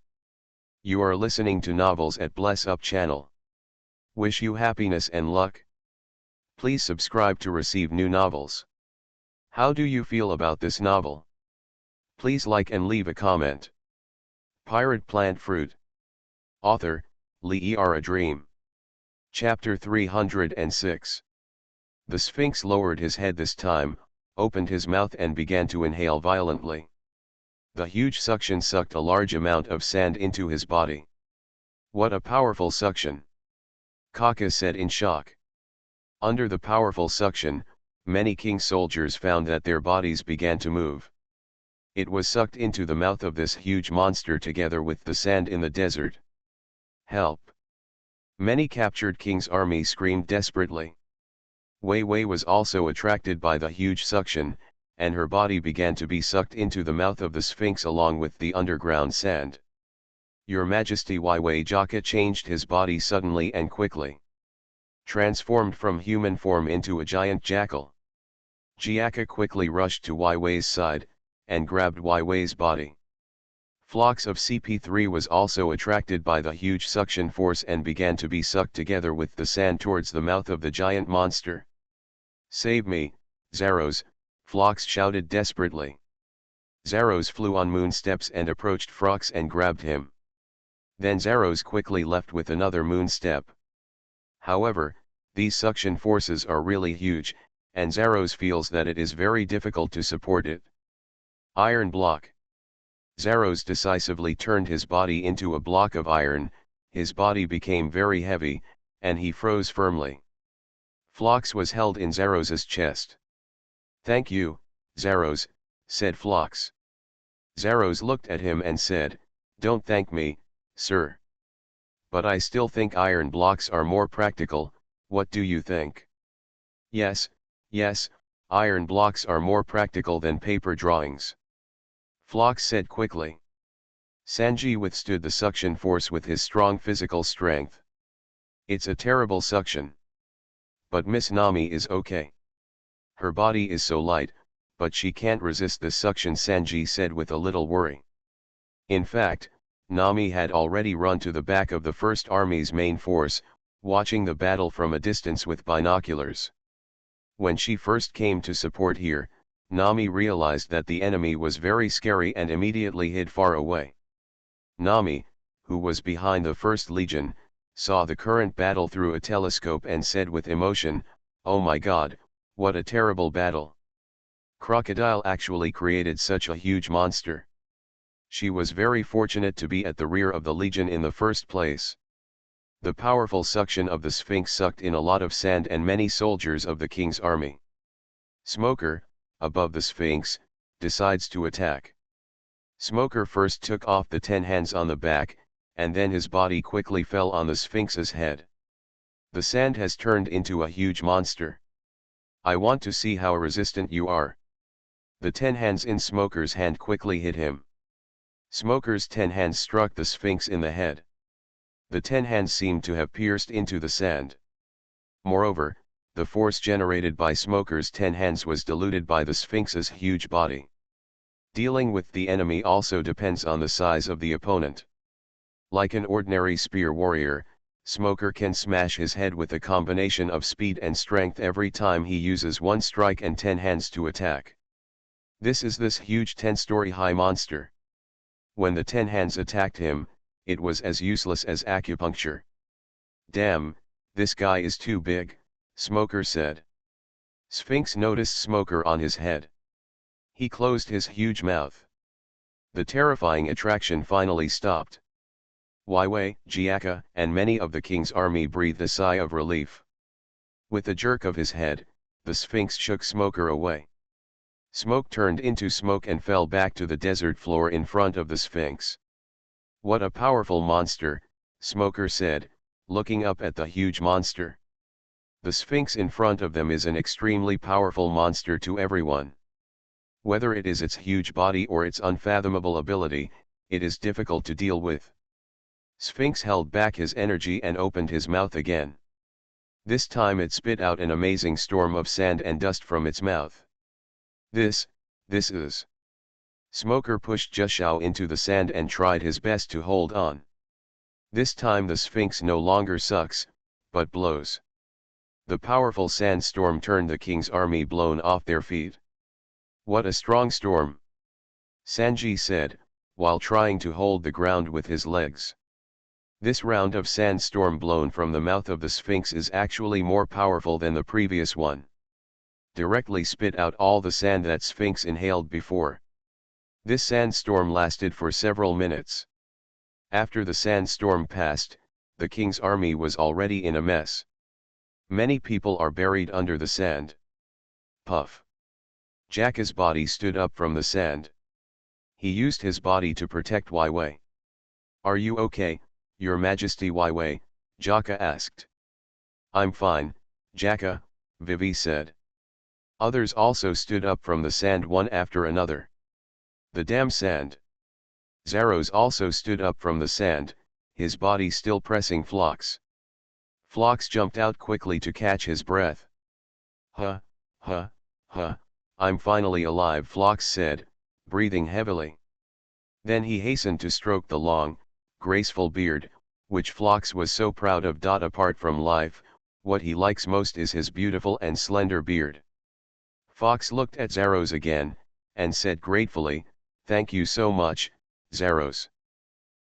You are listening to Novels at Bless Up channel. Wish you happiness and luck. Please subscribe to receive new novels. How do you feel about this novel? Please like and leave a comment. Pirate Plant Fruit. Author, Lee A Dream. Chapter 306. The Sphinx lowered his head this time, opened his mouth and began to inhale violently. The huge suction sucked a large amount of sand into his body. What a powerful suction! Kaka said in shock. Under the powerful suction, many king soldiers found that their bodies began to move. It was sucked into the mouth of this huge monster together with the sand in the desert. Help! Many captured king's army screamed desperately. Wei was also attracted by the huge suction, and her body began to be sucked into the mouth of the Sphinx along with the underground sand. Your Majesty, Wei Jaka changed his body suddenly and quickly. Transformed from human form into a giant jackal. Jiaka quickly rushed to Wei's side, and grabbed Weiwei's body. Phlox of CP3 was also attracted by the huge suction force and began to be sucked together with the sand towards the mouth of the giant monster. "Save me, Zaros," Phlox shouted desperately. Zaros flew on moon steps and approached Phlox and grabbed him. Then Zaros quickly left with another moon step. However, these suction forces are really huge, and Zaros feels that it is very difficult to support it. Iron block. Zaros decisively turned his body into a block of iron, his body became very heavy, and he froze firmly. Phlox was held in Zaros's chest. "Thank you, Zaros," said Phlox. Zaros looked at him and said, "Don't thank me, sir. But I still think iron blocks are more practical, what do you think?" Yes, iron blocks are more practical than paper drawings," Phlox said quickly. Sanji withstood the suction force with his strong physical strength. "It's a terrible suction. But Miss Nami is okay. Her body is so light, but she can't resist the suction," Sanji said with a little worry. In fact, Nami had already run to the back of the First Army's main force, watching the battle from a distance with binoculars. When she first came to support here, Nami realized that the enemy was very scary and immediately hid far away. Nami, who was behind the First Legion, saw the current battle through a telescope and said with emotion, "Oh my God, what a terrible battle. Crocodile actually created such a huge monster." She was very fortunate to be at the rear of the Legion in the first place. The powerful suction of the Sphinx sucked in a lot of sand and many soldiers of the King's army. Smoker, above the Sphinx, decides to attack. Smoker first took off the 10 hands on the back, and then his body quickly fell on the Sphinx's head. "The sand has turned into a huge monster. I want to see how resistant you are." The 10 hands in Smoker's hand quickly hit him. Smoker's 10 hands struck the Sphinx in the head. The 10 hands seemed to have pierced into the sand. Moreover, the force generated by Smoker's 10 hands was diluted by the Sphinx's huge body. Dealing with the enemy also depends on the size of the opponent. Like an ordinary spear warrior, Smoker can smash his head with a combination of speed and strength every time he uses one strike and 10 hands to attack. This huge 10-story high monster. When the 10 hands attacked him, it was as useless as acupuncture. "Damn, this guy is too big," Smoker said. Sphinx noticed Smoker on his head. He closed his huge mouth. The terrifying attraction finally stopped. Weiwei, Jiaka, and many of the King's army breathed a sigh of relief. With a jerk of his head, the Sphinx shook Smoker away. Smoke turned into smoke and fell back to the desert floor in front of the Sphinx. "What a powerful monster," Smoker said, looking up at the huge monster. The Sphinx in front of them is an extremely powerful monster to everyone. Whether it is its huge body or its unfathomable ability, it is difficult to deal with. Sphinx held back his energy and opened his mouth again. This time it spit out an amazing storm of sand and dust from its mouth. This is. Smoker pushed Jushao into the sand and tried his best to hold on. This time the Sphinx no longer sucks, but blows. The powerful sandstorm turned the King's army blown off their feet. "What a strong storm," Sanji said, while trying to hold the ground with his legs. This round of sandstorm blown from the mouth of the Sphinx is actually more powerful than the previous one. Directly spit out all the sand that Sphinx inhaled before. This sandstorm lasted for several minutes. After the sandstorm passed, the King's army was already in a mess. Many people are buried under the sand. Puff. Jaka's body stood up from the sand. He used his body to protect Weiwei. "Are you okay, Your Majesty?" Weiwei, Jaka asked. "I'm fine, Jaka," Vivi said. Others also stood up from the sand one after another. "The damn sand." Zaros also stood up from the sand, his body still pressing Phlox. Phlox jumped out quickly to catch his breath. "Huh, I'm finally alive," Phlox said, breathing heavily. Then he hastened to stroke the long, graceful beard, which Phlox was so proud of. Apart from life, what he likes most is his beautiful and slender beard. Fox looked at Zaros again, and said gratefully, "Thank you so much, Zaros."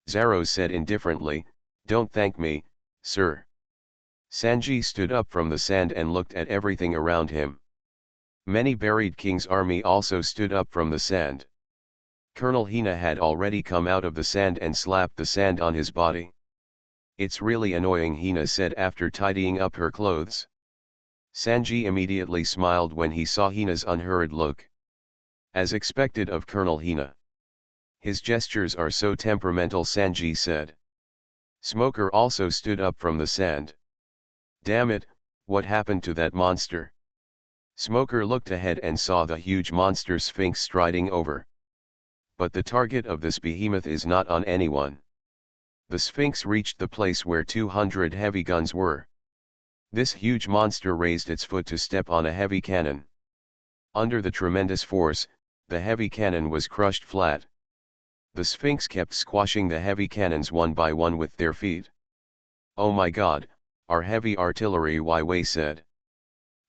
Zaros said indifferently, "Don't thank me, sir." Sanji stood up from the sand and looked at everything around him. Many buried king's army also stood up from the sand. Colonel Hina had already come out of the sand and slapped the sand on his body. "It's really annoying," Hina said after tidying up her clothes. Sanji immediately smiled when he saw Hina's unhurried look. As expected of Colonel Hina. "His gestures are so temperamental," Sanji said. Smoker also stood up from the sand. "Damn it, what happened to that monster?" Smoker looked ahead and saw the huge monster Sphinx striding over. But the target of this behemoth is not on anyone. The Sphinx reached the place where 200 heavy guns were. This huge monster raised its foot to step on a heavy cannon. Under the tremendous force, the heavy cannon was crushed flat. The Sphinx kept squashing the heavy cannons one by one with their feet. "Oh my God, our heavy artillery," Wei said.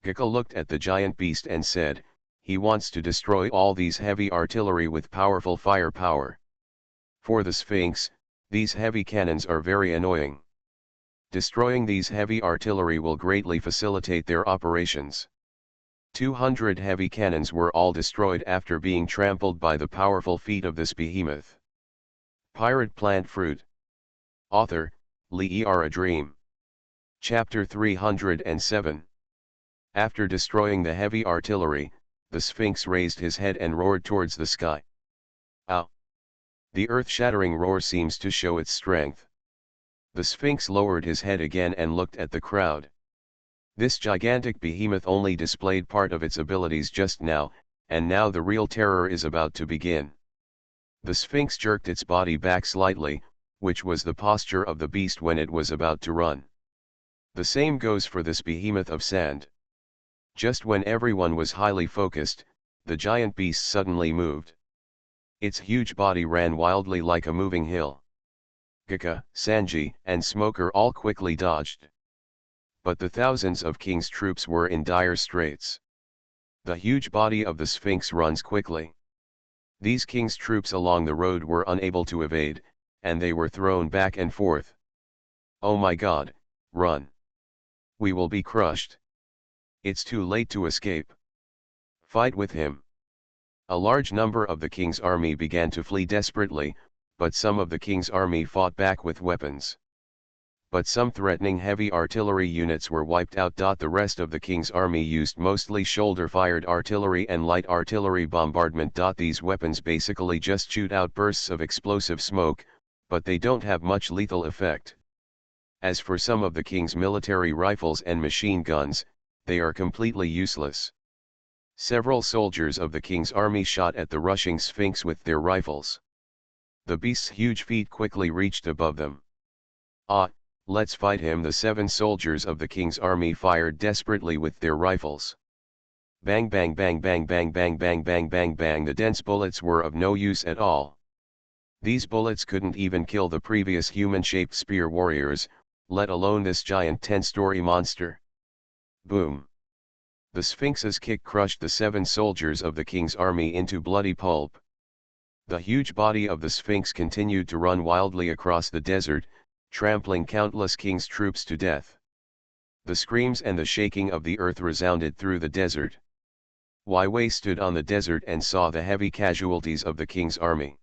Gekka looked at the giant beast and said, "He wants to destroy all these heavy artillery with powerful firepower. For the Sphinx, these heavy cannons are very annoying. Destroying these heavy artillery will greatly facilitate their operations." 200 heavy cannons were all destroyed after being trampled by the powerful feet of this behemoth. Pirate Plant Fruit. Author, Lee A Dream. Chapter 307. After destroying the heavy artillery, the Sphinx raised his head and roared towards the sky. Ow! The earth-shattering roar seems to show its strength. The Sphinx lowered his head again and looked at the crowd. This gigantic behemoth only displayed part of its abilities just now, and now the real terror is about to begin. The Sphinx jerked its body back slightly, which was the posture of the beast when it was about to run. The same goes for this behemoth of sand. Just when everyone was highly focused, the giant beast suddenly moved. Its huge body ran wildly like a moving hill. Gekka, Sanji, and Smoker all quickly dodged. But the thousands of King's troops were in dire straits. The huge body of the Sphinx runs quickly. These King's troops along the road were unable to evade, and they were thrown back and forth. "Oh my God, run! We will be crushed. It's too late to escape. Fight with him." A large number of the king's army began to flee desperately, but some of the king's army fought back with weapons. But some threatening heavy artillery units were wiped out. The rest of the king's army used mostly shoulder-fired artillery and light artillery bombardment. These weapons basically just shoot out bursts of explosive smoke, but they don't have much lethal effect. As for some of the king's military rifles and machine guns, they are completely useless. Several soldiers of the king's army shot at the rushing Sphinx with their rifles. The beast's huge feet quickly reached above them. "Ah, let's fight him!" The 7 soldiers of the king's army fired desperately with their rifles. Bang bang bang bang bang bang bang bang bang bang. The dense bullets were of no use at all. These bullets couldn't even kill the previous human-shaped spear warriors, let alone this giant 10-story monster. Boom! The Sphinx's kick crushed the 7 soldiers of the king's army into bloody pulp. The huge body of the Sphinx continued to run wildly across the desert, trampling countless king's troops to death. The screams and the shaking of the earth resounded through the desert. Wei stood on the desert and saw the heavy casualties of the king's army.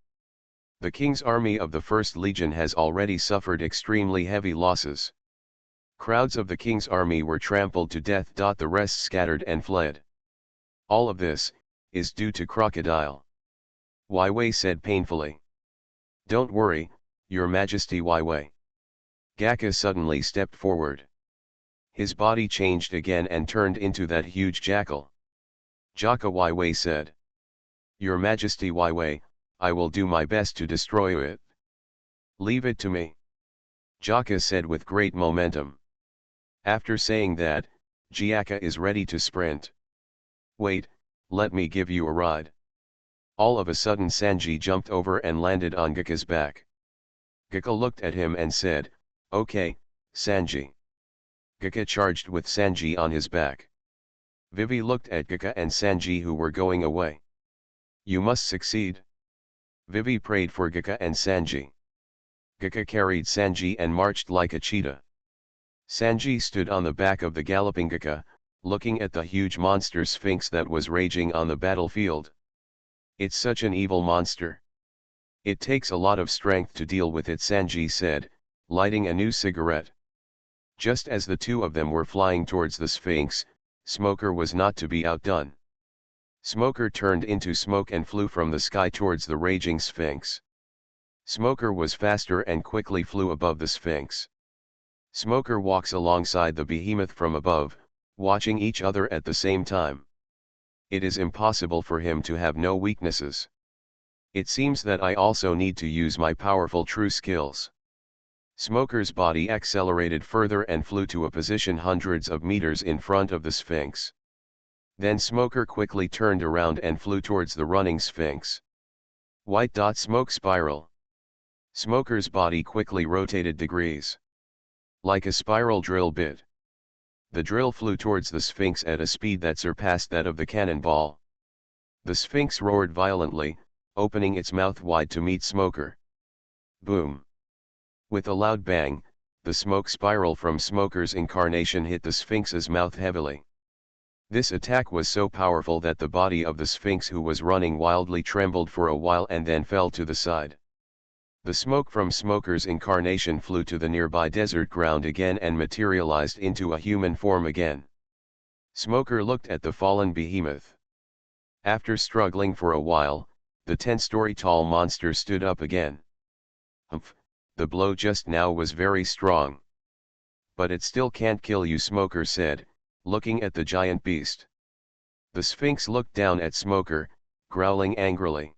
The king's army of the First Legion has already suffered extremely heavy losses. Crowds of the king's army were trampled to death. The rest scattered and fled. All of this is due to Crocodile. Wei said painfully. "Don't worry, Your Majesty." Wei. Gakka suddenly stepped forward. His body changed again and turned into that huge jackal. "Jaka," Wei said. "Your Majesty." Wei, "I will do my best to destroy it." "Leave it to me," Jaka said with great momentum. After saying that, Jaka is ready to sprint. "Wait, let me give you a ride." All of a sudden Sanji jumped over and landed on Gika's back. Gika looked at him and said, "Okay, Sanji." Gika charged with Sanji on his back. Vivi looked at Gika and Sanji who were going away. "You must succeed." Vivi prayed for Gika and Sanji. Gika carried Sanji and marched like a cheetah. Sanji stood on the back of the galloping Gika, looking at the huge monster Sphinx that was raging on the battlefield. "It's such an evil monster. It takes a lot of strength to deal with it," Sanji said, lighting a new cigarette. Just as the two of them were flying towards the Sphinx, Smoker was not to be outdone. Smoker turned into smoke and flew from the sky towards the raging Sphinx. Smoker was faster and quickly flew above the Sphinx. Smoker walks alongside the behemoth from above, watching each other at the same time. It is impossible for him to have no weaknesses. It seems that I also need to use my powerful true skills. Smoker's body accelerated further and flew to a position hundreds of meters in front of the Sphinx. Then Smoker quickly turned around and flew towards the running Sphinx. White dot smoke spiral. Smoker's body quickly rotated degrees. Like a spiral drill bit. The drill flew towards the Sphinx at a speed that surpassed that of the cannonball. The Sphinx roared violently, opening its mouth wide to meet Smoker. Boom! With a loud bang, the smoke spiral from Smoker's incarnation hit the Sphinx's mouth heavily. This attack was so powerful that the body of the Sphinx who was running wildly trembled for a while and then fell to the side. The smoke from Smoker's incarnation flew to the nearby desert ground again and materialized into a human form again. Smoker looked at the fallen behemoth. After struggling for a while, the 10-story tall monster stood up again. "Humph, the blow just now was very strong. But it still can't kill you," Smoker said, looking at the giant beast. The Sphinx looked down at Smoker, growling angrily.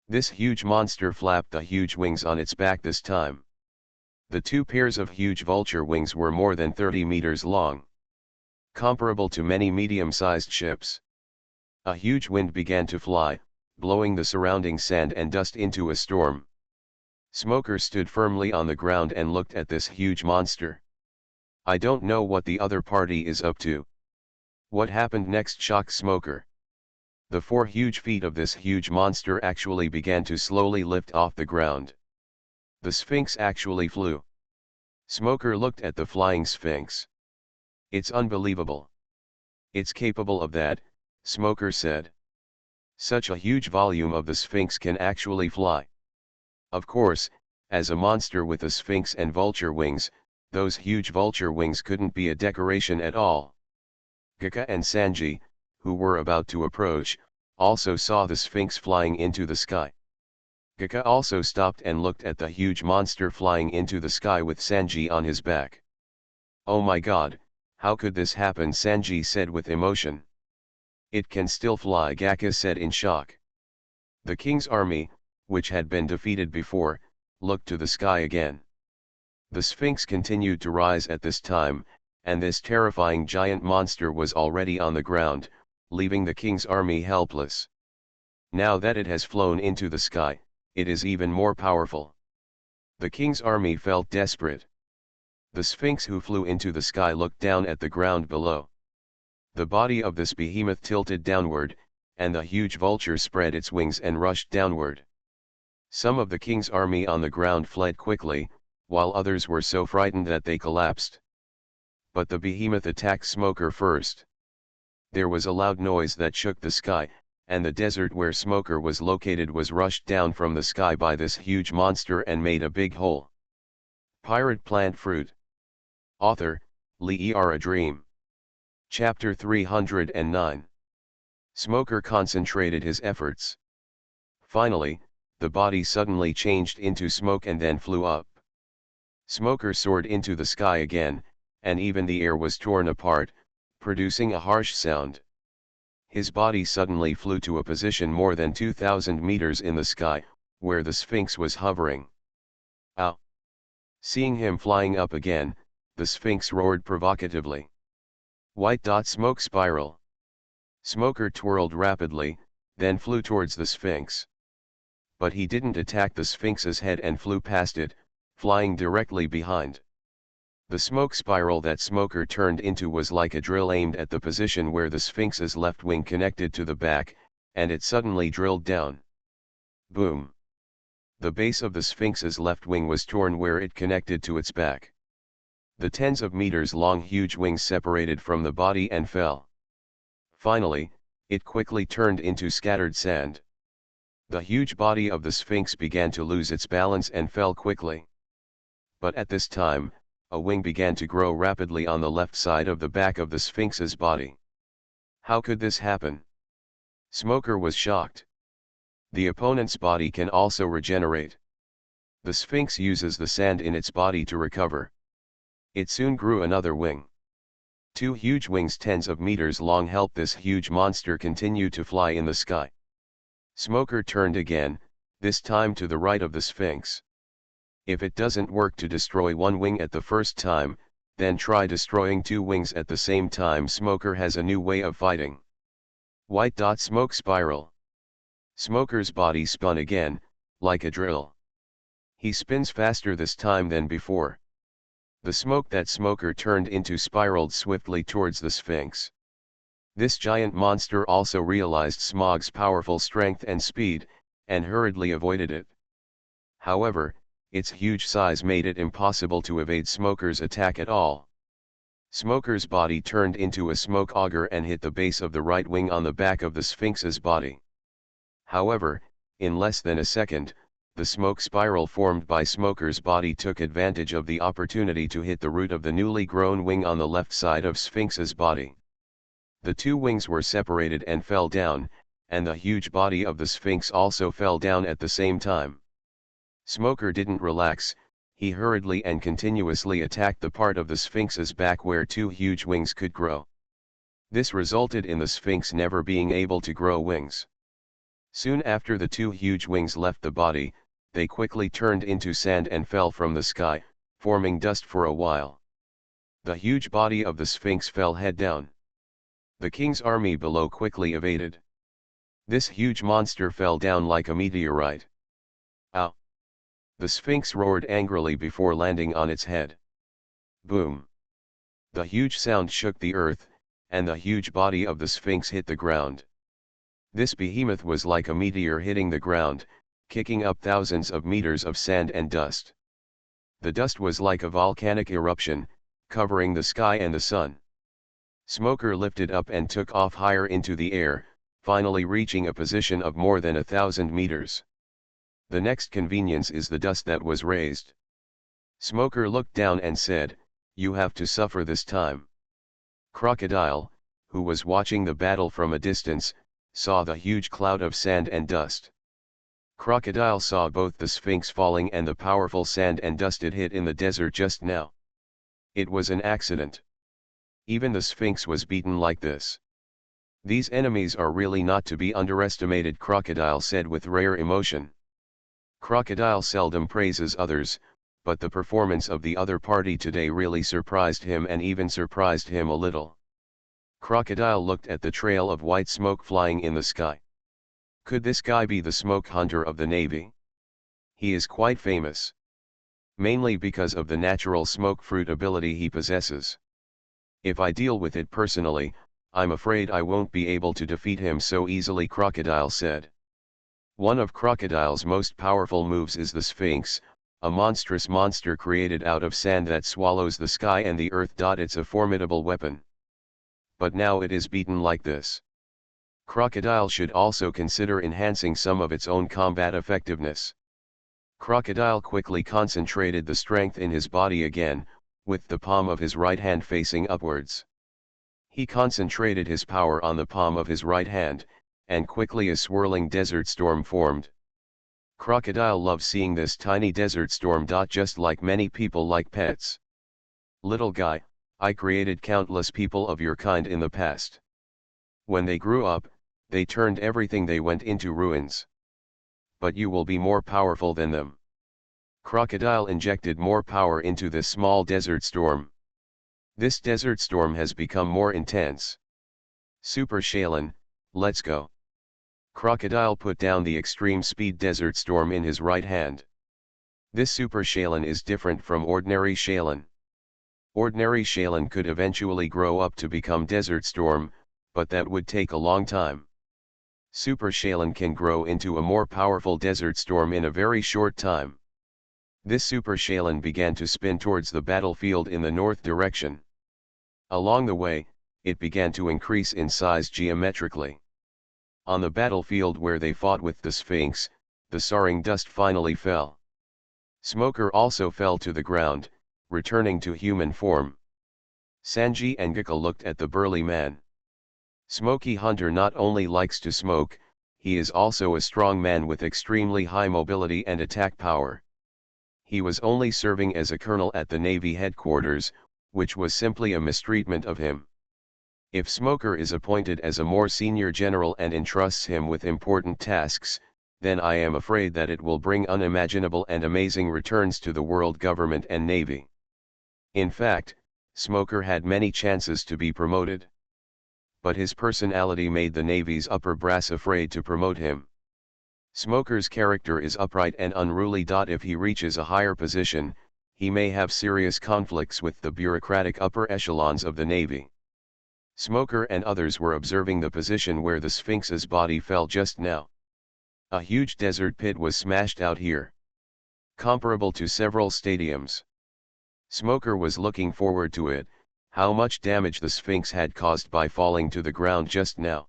This huge monster flapped the huge wings on its back this time. The two pairs of huge vulture wings were more than 30 meters long. Comparable to many medium-sized ships. A huge wind began to fly, blowing the surrounding sand and dust into a storm. Smoker stood firmly on the ground and looked at this huge monster. "I don't know what the other party is up to." What happened next shocked Smoker. The 4 huge feet of this huge monster actually began to slowly lift off the ground. The Sphinx actually flew. Smoker looked at the flying Sphinx. "It's unbelievable. It's capable of that," Smoker said. "Such a huge volume of the Sphinx can actually fly." Of course, as a monster with a Sphinx and vulture wings, those huge vulture wings couldn't be a decoration at all. Gika and Sanji, who were about to approach, also saw the Sphinx flying into the sky. Gika also stopped and looked at the huge monster flying into the sky with Sanji on his back. "Oh my god, how could this happen?" Sanji said with emotion. "It can still fly," Gaka said in shock. The king's army, which had been defeated before, looked to the sky again. The Sphinx continued to rise at this time, and this terrifying giant monster was already on the ground, leaving the king's army helpless. Now that it has flown into the sky, it is even more powerful. The king's army felt desperate. The Sphinx who flew into the sky looked down at the ground below. The body of this behemoth tilted downward, and the huge vulture spread its wings and rushed downward. Some of the king's army on the ground fled quickly, while others were so frightened that they collapsed. But the behemoth attacked Smoker first. There was a loud noise that shook the sky, and the desert where Smoker was located was rushed down from the sky by this huge monster and made a big hole. Pirate Plant Fruit. Author, Lee A Dream. Chapter 309. Smoker concentrated his efforts. Finally, the body suddenly changed into smoke and then flew up. Smoker soared into the sky again, and even the air was torn apart, producing a harsh sound. His body suddenly flew to a position more than 2,000 meters in the sky, where the Sphinx was hovering. "Ow!" Seeing him flying up again, the Sphinx roared provocatively. White dot smoke spiral. Smoker twirled rapidly, then flew towards the Sphinx. But he didn't attack the Sphinx's head and flew past it, flying directly behind. The smoke spiral that Smoker turned into was like a drill aimed at the position where the Sphinx's left wing connected to the back, and it suddenly drilled down. Boom! The base of the Sphinx's left wing was torn where it connected to its back. The tens of meters long huge wings separated from the body and fell. Finally, it quickly turned into scattered sand. The huge body of the Sphinx began to lose its balance and fell quickly. But at this time, a wing began to grow rapidly on the left side of the back of the Sphinx's body. How could this happen? Smoker was shocked. The opponent's body can also regenerate. The Sphinx uses the sand in its body to recover. It soon grew another wing. Two huge wings tens of meters long helped this huge monster continue to fly in the sky. Smoker turned again, this time to the right of the Sphinx. If it doesn't work to destroy one wing at the first time, then try destroying two wings at the same time. Smoker has a new way of fighting. White dot smoke spiral. Smoker's body spun again, like a drill. He spins faster this time than before. The smoke that Smoker turned into spiraled swiftly towards the Sphinx. This giant monster also realized Smog's powerful strength and speed, and hurriedly avoided it. However, its huge size made it impossible to evade Smoker's attack at all. Smoker's body turned into a smoke auger and hit the base of the right wing on the back of the Sphinx's body. However, in less than a second, the smoke spiral formed by Smoker's body took advantage of the opportunity to hit the root of the newly grown wing on the left side of Sphinx's body. The two wings were separated and fell down, and the huge body of the Sphinx also fell down at the same time. Smoker didn't relax, he hurriedly and continuously attacked the part of the Sphinx's back where two huge wings could grow. This resulted in the Sphinx never being able to grow wings. Soon after the two huge wings left the body, they quickly turned into sand and fell from the sky, forming dust for a while. The huge body of the Sphinx fell head down. The king's army below quickly evaded. This huge monster fell down like a meteorite. Ow! The Sphinx roared angrily before landing on its head. Boom! The huge sound shook the earth, and the huge body of the Sphinx hit the ground. This behemoth was like a meteor hitting the ground, kicking up thousands of meters of sand and dust. The dust was like a volcanic eruption, covering the sky and the sun. Smoker lifted up and took off higher into the air, finally reaching a position of more than 1,000 meters. The next convenience is the dust that was raised. Smoker looked down and said, "You have to suffer this time." Crocodile, who was watching the battle from a distance, saw the huge cloud of sand and dust. Crocodile saw both the Sphinx falling and the powerful sand and dust it hit in the desert just now. It was an accident. Even the Sphinx was beaten like this. These enemies are really not to be underestimated, Crocodile said with rare emotion. Crocodile seldom praises others, but the performance of the other party today really surprised him and even surprised him a little. Crocodile looked at the trail of white smoke flying in the sky. Could this guy be the smoke hunter of the Navy? He is quite famous. Mainly because of the natural smoke fruit ability he possesses. If I deal with it personally, I'm afraid I won't be able to defeat him so easily, Crocodile said. One of Crocodile's most powerful moves is the Sphinx, a monstrous monster created out of sand that swallows the sky and the earth. It's a formidable weapon. But now it is beaten like this. Crocodile should also consider enhancing some of its own combat effectiveness. Crocodile quickly concentrated the strength in his body again, with the palm of his right hand facing upwards. He concentrated his power on the palm of his right hand, and quickly a swirling desert storm formed. Crocodile loves seeing this tiny desert storm. Just like many people like pets. Little guy, I created countless people of your kind in the past. When they grew up, they turned everything they went into ruins. But you will be more powerful than them. Crocodile injected more power into this small desert storm. This desert storm has become more intense. Super Shaolin, let's go. Crocodile put down the extreme speed Desert Storm in his right hand. This super Shaolin is different from ordinary Shaolin. Ordinary Shaolin could eventually grow up to become Desert Storm, but that would take a long time. Super Shaolin can grow into a more powerful Desert Storm in a very short time. This Super Shaolin began to spin towards the battlefield in the north direction. Along the way, it began to increase in size geometrically. On the battlefield where they fought with the Sphinx, the soaring dust finally fell. Smoker also fell to the ground, returning to human form. Sanji and Gaka looked at the burly man. Smoky Hunter not only likes to smoke, he is also a strong man with extremely high mobility and attack power. He was only serving as a colonel at the Navy headquarters, which was simply a mistreatment of him. If Smoker is appointed as a more senior general and entrusts him with important tasks, then I am afraid that it will bring unimaginable and amazing returns to the world government and Navy. In fact, Smoker had many chances to be promoted. But his personality made the Navy's upper brass afraid to promote him. Smoker's character is upright and unruly. If he reaches a higher position, he may have serious conflicts with the bureaucratic upper echelons of the Navy. Smoker and others were observing the position where the Sphinx's body fell just now. A huge desert pit was smashed out here, comparable to several stadiums. Smoker was looking forward to it, how much damage the Sphinx had caused by falling to the ground just now.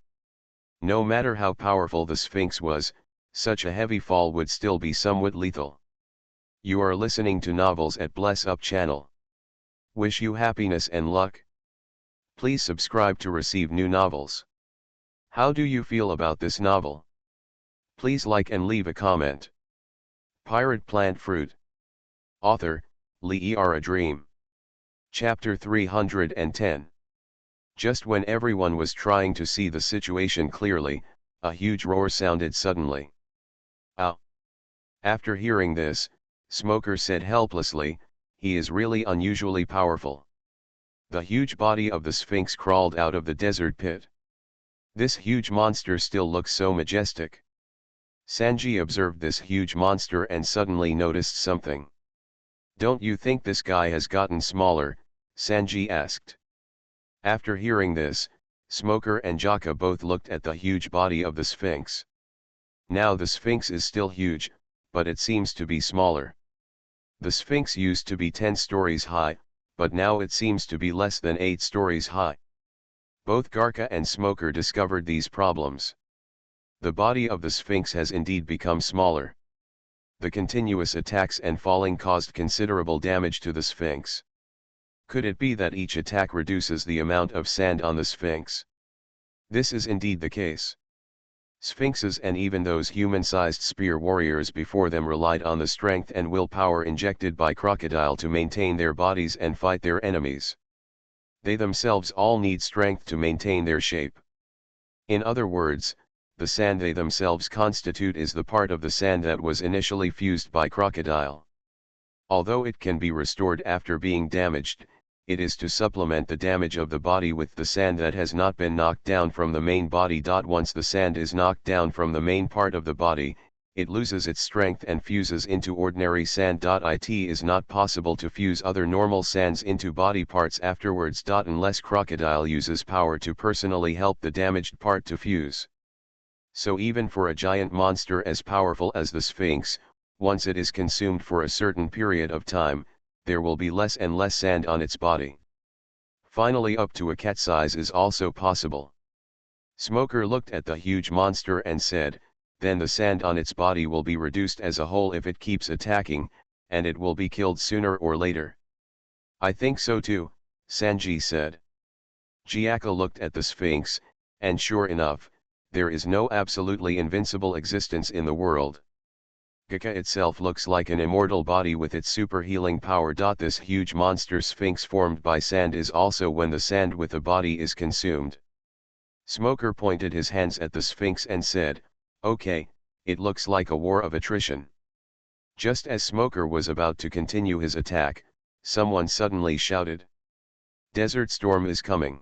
No matter how powerful the Sphinx was, such a heavy fall would still be somewhat lethal. You are listening to Novels at Bless Up channel. Wish you happiness and luck. Please subscribe to receive new novels. How do you feel about this novel? Please like and leave a comment. Pirate Plant Fruit. Author, Lee A Dream. Chapter 310. Just when everyone was trying to see the situation clearly, a huge roar sounded suddenly. Ow! After hearing this, Smoker said helplessly, he is really unusually powerful. The huge body of the Sphinx crawled out of the desert pit. This huge monster still looks so majestic. Sanji observed this huge monster and suddenly noticed something. Don't you think this guy has gotten smaller? Sanji asked. After hearing this, Smoker and Jaka both looked at the huge body of the Sphinx. Now the Sphinx is still huge, but it seems to be smaller. The Sphinx used to be 10 stories high, but now it seems to be less than 8 stories high. Both Garka and Smoker discovered these problems. The body of the Sphinx has indeed become smaller. The continuous attacks and falling caused considerable damage to the Sphinx. Could it be that each attack reduces the amount of sand on the Sphinx? This is indeed the case. Sphinxes and even those human-sized spear warriors before them relied on the strength and willpower injected by Crocodile to maintain their bodies and fight their enemies. They themselves all need strength to maintain their shape. In other words, the sand they themselves constitute is the part of the sand that was initially fused by Crocodile. Although it can be restored after being damaged, it is to supplement the damage of the body with the sand that has not been knocked down from the main body. Once the sand is knocked down from the main part of the body, it loses its strength and fuses into ordinary sand. It is not possible to fuse other normal sands into body parts afterwards. Unless Crocodile uses power to personally help the damaged part to fuse. So even for a giant monster as powerful as the Sphinx, once it is consumed for a certain period of time, there will be less and less sand on its body. Finally, up to a cat size is also possible. Smoker looked at the huge monster and said, then the sand on its body will be reduced as a whole if it keeps attacking, and it will be killed sooner or later. I think so too, Sanji said. Jiaka looked at the Sphinx, and sure enough, there is no absolutely invincible existence in the world. Gaka itself looks like an immortal body with its super healing power. This huge monster Sphinx formed by sand is also when the sand with the body is consumed. Smoker pointed his hands at the Sphinx and said, okay, it looks like a war of attrition. Just as Smoker was about to continue his attack, someone suddenly shouted. Desert Storm is coming.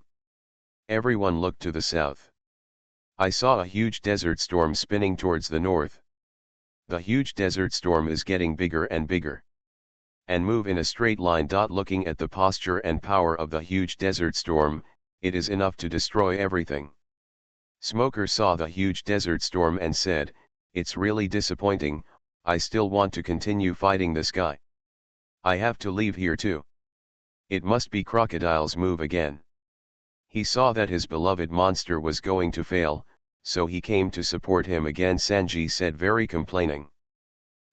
Everyone looked to the south. I saw a huge desert storm spinning towards the north. The huge desert storm is getting bigger and bigger. And move in a straight line. Looking at the posture and power of the huge desert storm, it is enough to destroy everything. Smoker saw the huge desert storm and said, "It's really disappointing, I still want to continue fighting this guy. I have to leave here too. It must be Crocodile's move again." He saw that his beloved monster was going to fail, so he came to support him again. Sanji said, very complaining.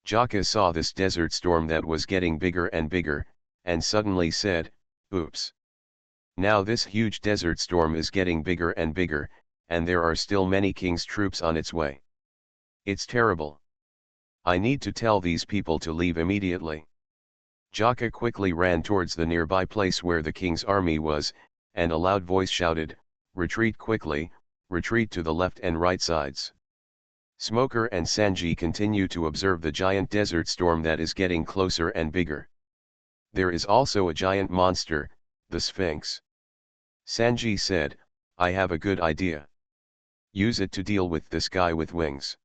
Jaka saw this desert storm that was getting bigger and bigger, and suddenly said, "Oops. Now this huge desert storm is getting bigger and bigger, and there are still many king's troops on its way. It's terrible. I need to tell these people to leave immediately." Jaka quickly ran towards the nearby place where the king's army was, and a loud voice shouted, "Retreat quickly, retreat to the left and right sides." Smoker and Sanji continue to observe the giant desert storm that is getting closer and bigger. There is also a giant monster, the Sphinx. Sanji said, "I have a good idea. Use it to deal with this guy with wings."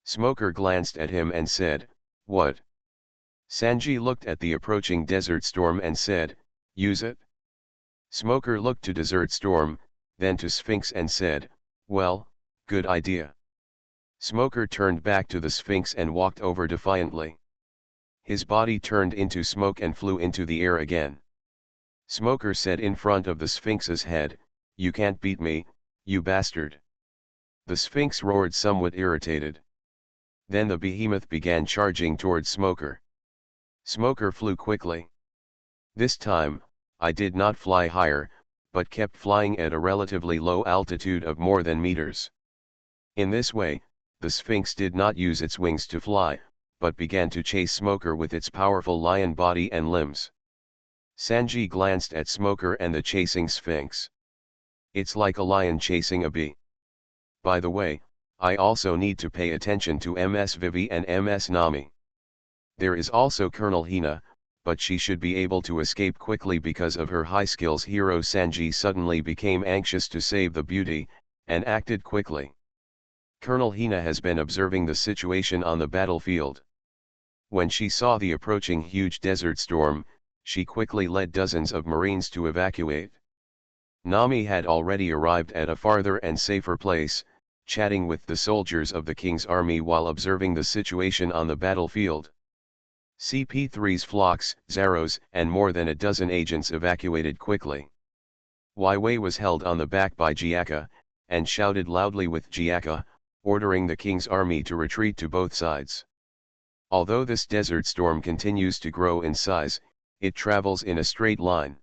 Smoker glanced at him and said, "What?" Sanji looked at the approaching desert storm and said, "Use it." Smoker looked to desert storm, then to Sphinx and said, "Well, good idea." Smoker turned back to the Sphinx and walked over defiantly. His body turned into smoke and flew into the air again. Smoker said in front of the Sphinx's head, "You can't beat me, you bastard." The Sphinx roared, somewhat irritated. Then the behemoth began charging towards Smoker. Smoker flew quickly. This time, I did not fly higher, but kept flying at a relatively low altitude of more than meters. In this way, the Sphinx did not use its wings to fly, but began to chase Smoker with its powerful lion body and limbs. Sanji glanced at Smoker and the chasing Sphinx. It's like a lion chasing a bee. By the way, I also need to pay attention to Ms. Vivi and Ms. Nami. There is also Colonel Hina, but she should be able to escape quickly because of her high skills. Hero Sanji suddenly became anxious to save the beauty, and acted quickly. Colonel Hina has been observing the situation on the battlefield. When she saw the approaching huge desert storm, she quickly led dozens of marines to evacuate. Nami had already arrived at a farther and safer place, chatting with the soldiers of the king's army while observing the situation on the battlefield. CP3's Phlox, Zaros, and more than a dozen agents evacuated quickly. Wai Wei was held on the back by Jiaka, and shouted loudly with Jiaka, ordering the king's army to retreat to both sides. Although this desert storm continues to grow in size, it travels in a straight line.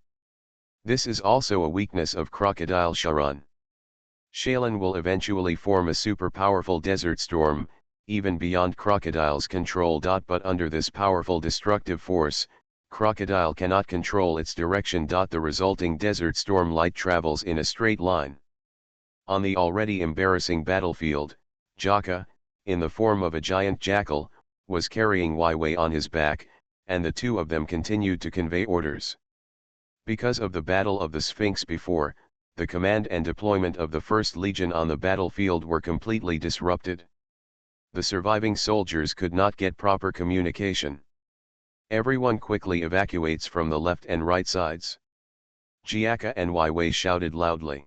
This is also a weakness of Crocodile Sharon. Shaolin will eventually form a super powerful desert storm, even beyond Crocodile's control. But under this powerful destructive force, Crocodile cannot control its direction. The resulting desert storm light travels in a straight line. On the already embarrassing battlefield, Jaka, in the form of a giant jackal, was carrying Wai Wei on his back, and the two of them continued to convey orders. Because of the Battle of the Sphinx before, the command and deployment of the 1st Legion on the battlefield were completely disrupted. The surviving soldiers could not get proper communication. Everyone quickly evacuates from the left and right sides. Jiaka and Wai Wei shouted loudly.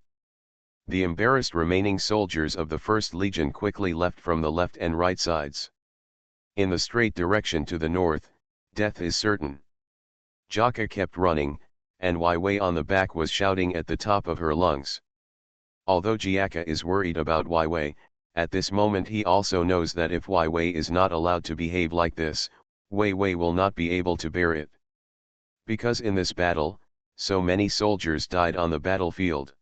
The embarrassed remaining soldiers of the 1st Legion quickly left from the left and right sides. In the straight direction to the north, death is certain. Jaka kept running, and Wai Wei on the back was shouting at the top of her lungs. Although Jiaka is worried about Wai Wei, at this moment he also knows that if Wai Wei is not allowed to behave like this, Wei Wei will not be able to bear it. Because in this battle, so many soldiers died on the battlefield.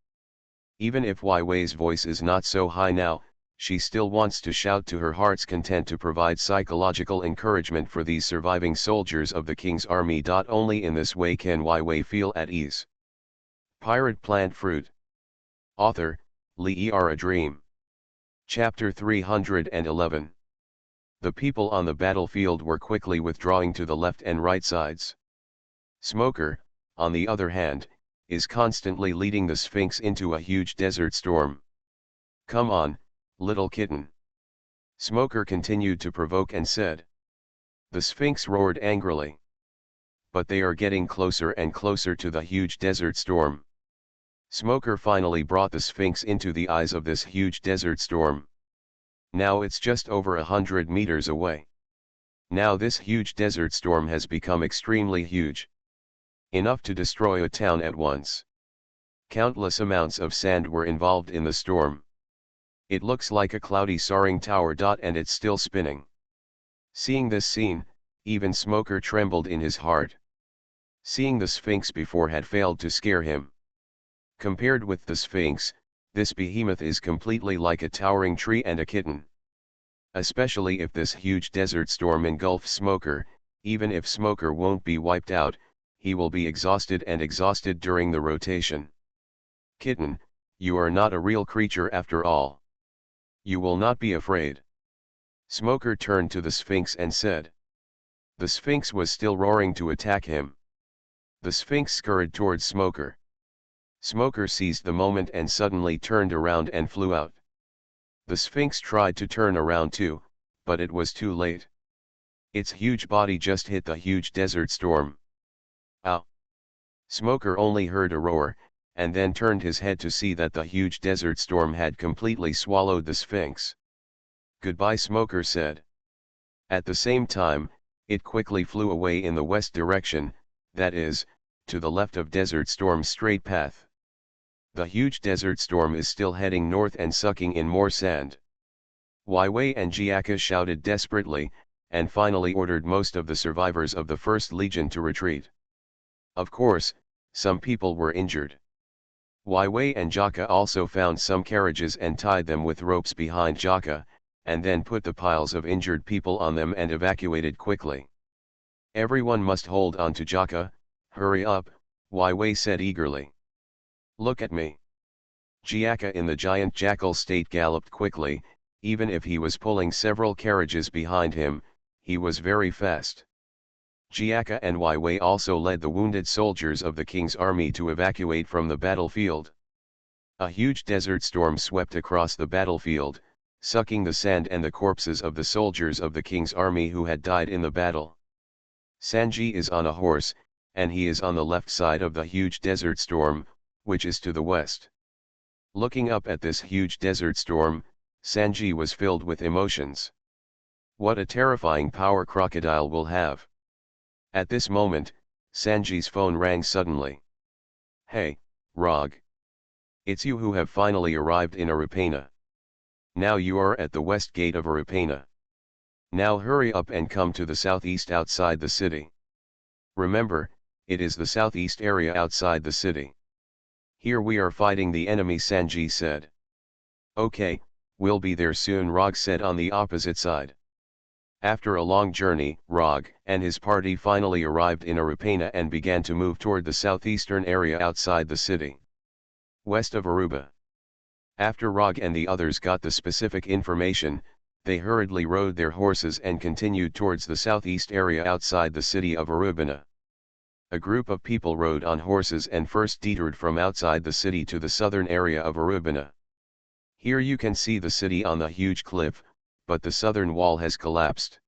Even if Wai Wei's voice is not so high now, she still wants to shout to her heart's content to provide psychological encouragement for these surviving soldiers of the king's army. Only in this way can Wai Wei feel at ease. Pirate Plant Fruit. Author, Li Er A Dream. Chapter 311. The people on the battlefield were quickly withdrawing to the left and right sides. Smoker, on the other hand, is constantly leading the Sphinx into a huge desert storm. Come on, little kitten. Smoker continued to provoke and said. The Sphinx roared angrily. But they are getting closer and closer to the huge desert storm. Smoker finally brought the Sphinx into the eyes of this huge desert storm. Now it's just over 100 meters away. Now this huge desert storm has become extremely huge. Enough to destroy a town at once. Countless amounts of sand were involved in the storm. It looks like a cloudy soaring tower. And it's still spinning. Seeing this scene, even Smoker trembled in his heart. Seeing the Sphinx before had failed to scare him. Compared with the Sphinx, this behemoth is completely like a towering tree and a kitten. Especially if this huge desert storm engulfs Smoker, even if Smoker won't be wiped out, he will be exhausted during the rotation. Kitten, you are not a real creature after all. You will not be afraid. Smoker turned to the Sphinx and said. The Sphinx was still roaring to attack him. The Sphinx scurried towards Smoker. Smoker seized the moment and suddenly turned around and flew out. The Sphinx tried to turn around too, but it was too late. Its huge body just hit the huge desert storm. Ow! Smoker only heard a roar, and then turned his head to see that the huge desert storm had completely swallowed the Sphinx. Goodbye, Smoker said. At the same time, it quickly flew away in the west direction, that is, to the left of desert storm's straight path. The huge desert storm is still heading north and sucking in more sand. Wei and Jiaka shouted desperately, and finally ordered most of the survivors of the First Legion to retreat. Of course, some people were injured. Wei and Jaka also found some carriages and tied them with ropes behind Jaka, and then put the piles of injured people on them and evacuated quickly. Everyone must hold on to Jaka. Hurry up, Wei said eagerly. Look at me. Jiaka in the giant jackal state galloped quickly. Even if he was pulling several carriages behind him, he was very fast. Jiaka and Wei also led the wounded soldiers of the king's army to evacuate from the battlefield. A huge desert storm swept across the battlefield, sucking the sand and the corpses of the soldiers of the king's army who had died in the battle. Sanji is on a horse, and he is on the left side of the huge desert storm, which is to the west. Looking up at this huge desert storm, Sanji was filled with emotions. What a terrifying power Crocodile will have. At this moment, Sanji's phone rang suddenly. Hey, Rog. It's you who have finally arrived in Arapena. Now you are at the west gate of Arapena. Now hurry up and come to the southeast outside the city. Remember, it is the southeast area outside the city. Here we are fighting the enemy, Sanji said. Okay, we'll be there soon, Rog said on the opposite side. After a long journey, Rog and his party finally arrived in Arapena and began to move toward the southeastern area outside the city. West of Aruba. After Rog and the others got the specific information, they hurriedly rode their horses and continued towards the southeast area outside the city of Arubina. A group of people rode on horses and first detoured from outside the city to the southern area of Arubina. Here you can see the city on the huge cliff, but the southern wall has collapsed.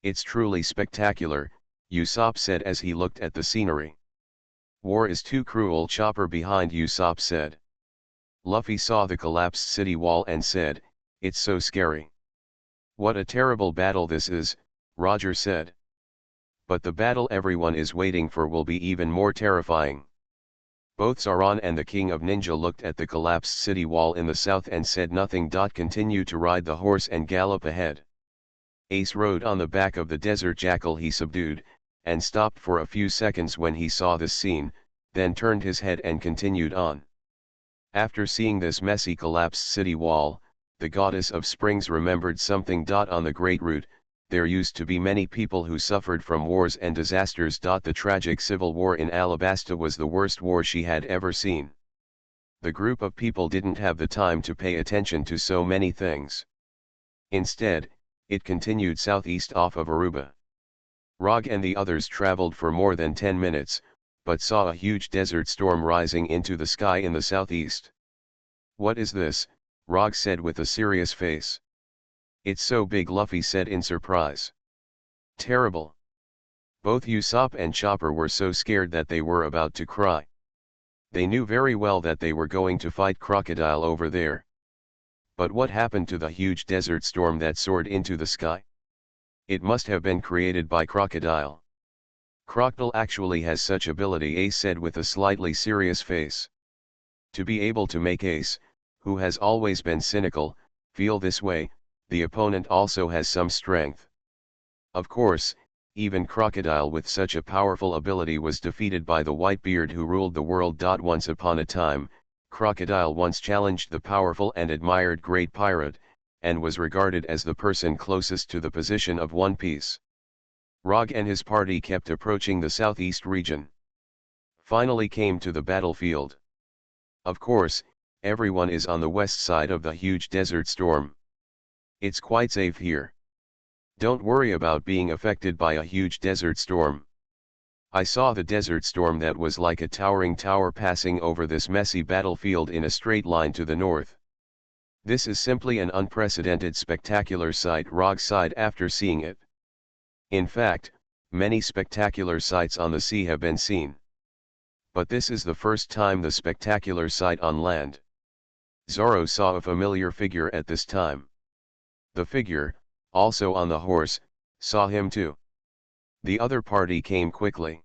It's truly spectacular, Usopp said as he looked at the scenery. War is too cruel, Chopper behind Usopp said. Luffy saw the collapsed city wall and said, it's so scary. What a terrible battle this is, Roger said. But the battle everyone is waiting for will be even more terrifying. Both Saran and the King of Ninja looked at the collapsed city wall in the south and said nothing. Continue to ride the horse and gallop ahead. Ace rode on the back of the desert jackal he subdued, and stopped for a few seconds when he saw this scene, then turned his head and continued on. After seeing this messy collapsed city wall, the goddess of springs remembered something. On the Great Route, there used to be many people who suffered from wars and disasters. The tragic civil war in Alabasta was the worst war she had ever seen. The group of people didn't have the time to pay attention to so many things. Instead, it continued southeast off of Aruba. Rog and the others traveled for more than 10 minutes, but saw a huge desert storm rising into the sky in the southeast. What is this? Rog said with a serious face. It's so big, Luffy said in surprise. Terrible. Both Usopp and Chopper were so scared that they were about to cry. They knew very well that they were going to fight Crocodile over there. But what happened to the huge desert storm that soared into the sky? It must have been created by Crocodile. Crocodile actually has such ability, Ace said with a slightly serious face. To be able to make Ace, who has always been cynical, feel this way, the opponent also has some strength. Of course, even Crocodile with such a powerful ability was defeated by the Whitebeard who ruled the world. Once upon a time, Crocodile once challenged the powerful and admired Great Pirate, and was regarded as the person closest to the position of One Piece. Rog and his party kept approaching the southeast region. Finally came to the battlefield. Of course, everyone is on the west side of the huge desert storm. It's quite safe here. Don't worry about being affected by a huge desert storm. I saw the desert storm that was like a towering tower passing over this messy battlefield in a straight line to the north. This is simply an unprecedented spectacular sight, Rog sighed after seeing it. In fact, many spectacular sights on the sea have been seen. But this is the first time the spectacular sight on land. Zoro saw a familiar figure at this time. The figure, also on the horse, saw him too. The other party came quickly.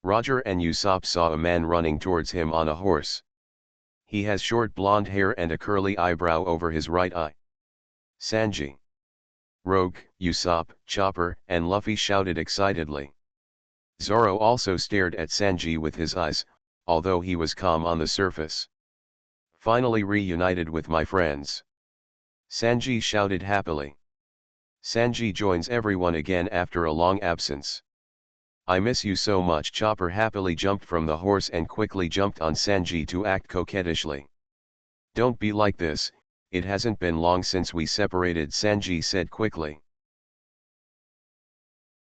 Roger and Usopp saw a man running towards him on a horse. He has short blonde hair and a curly eyebrow over his right eye. Sanji. Rogue, Usopp, Chopper, and Luffy shouted excitedly. Zoro also stared at Sanji with his eyes, although he was calm on the surface. Finally reunited with my friends. Sanji shouted happily. Sanji joins everyone again after a long absence. I miss you so much. Chopper happily jumped from the horse and quickly jumped on Sanji to act coquettishly. Don't be like this, it hasn't been long since we separated, Sanji said quickly.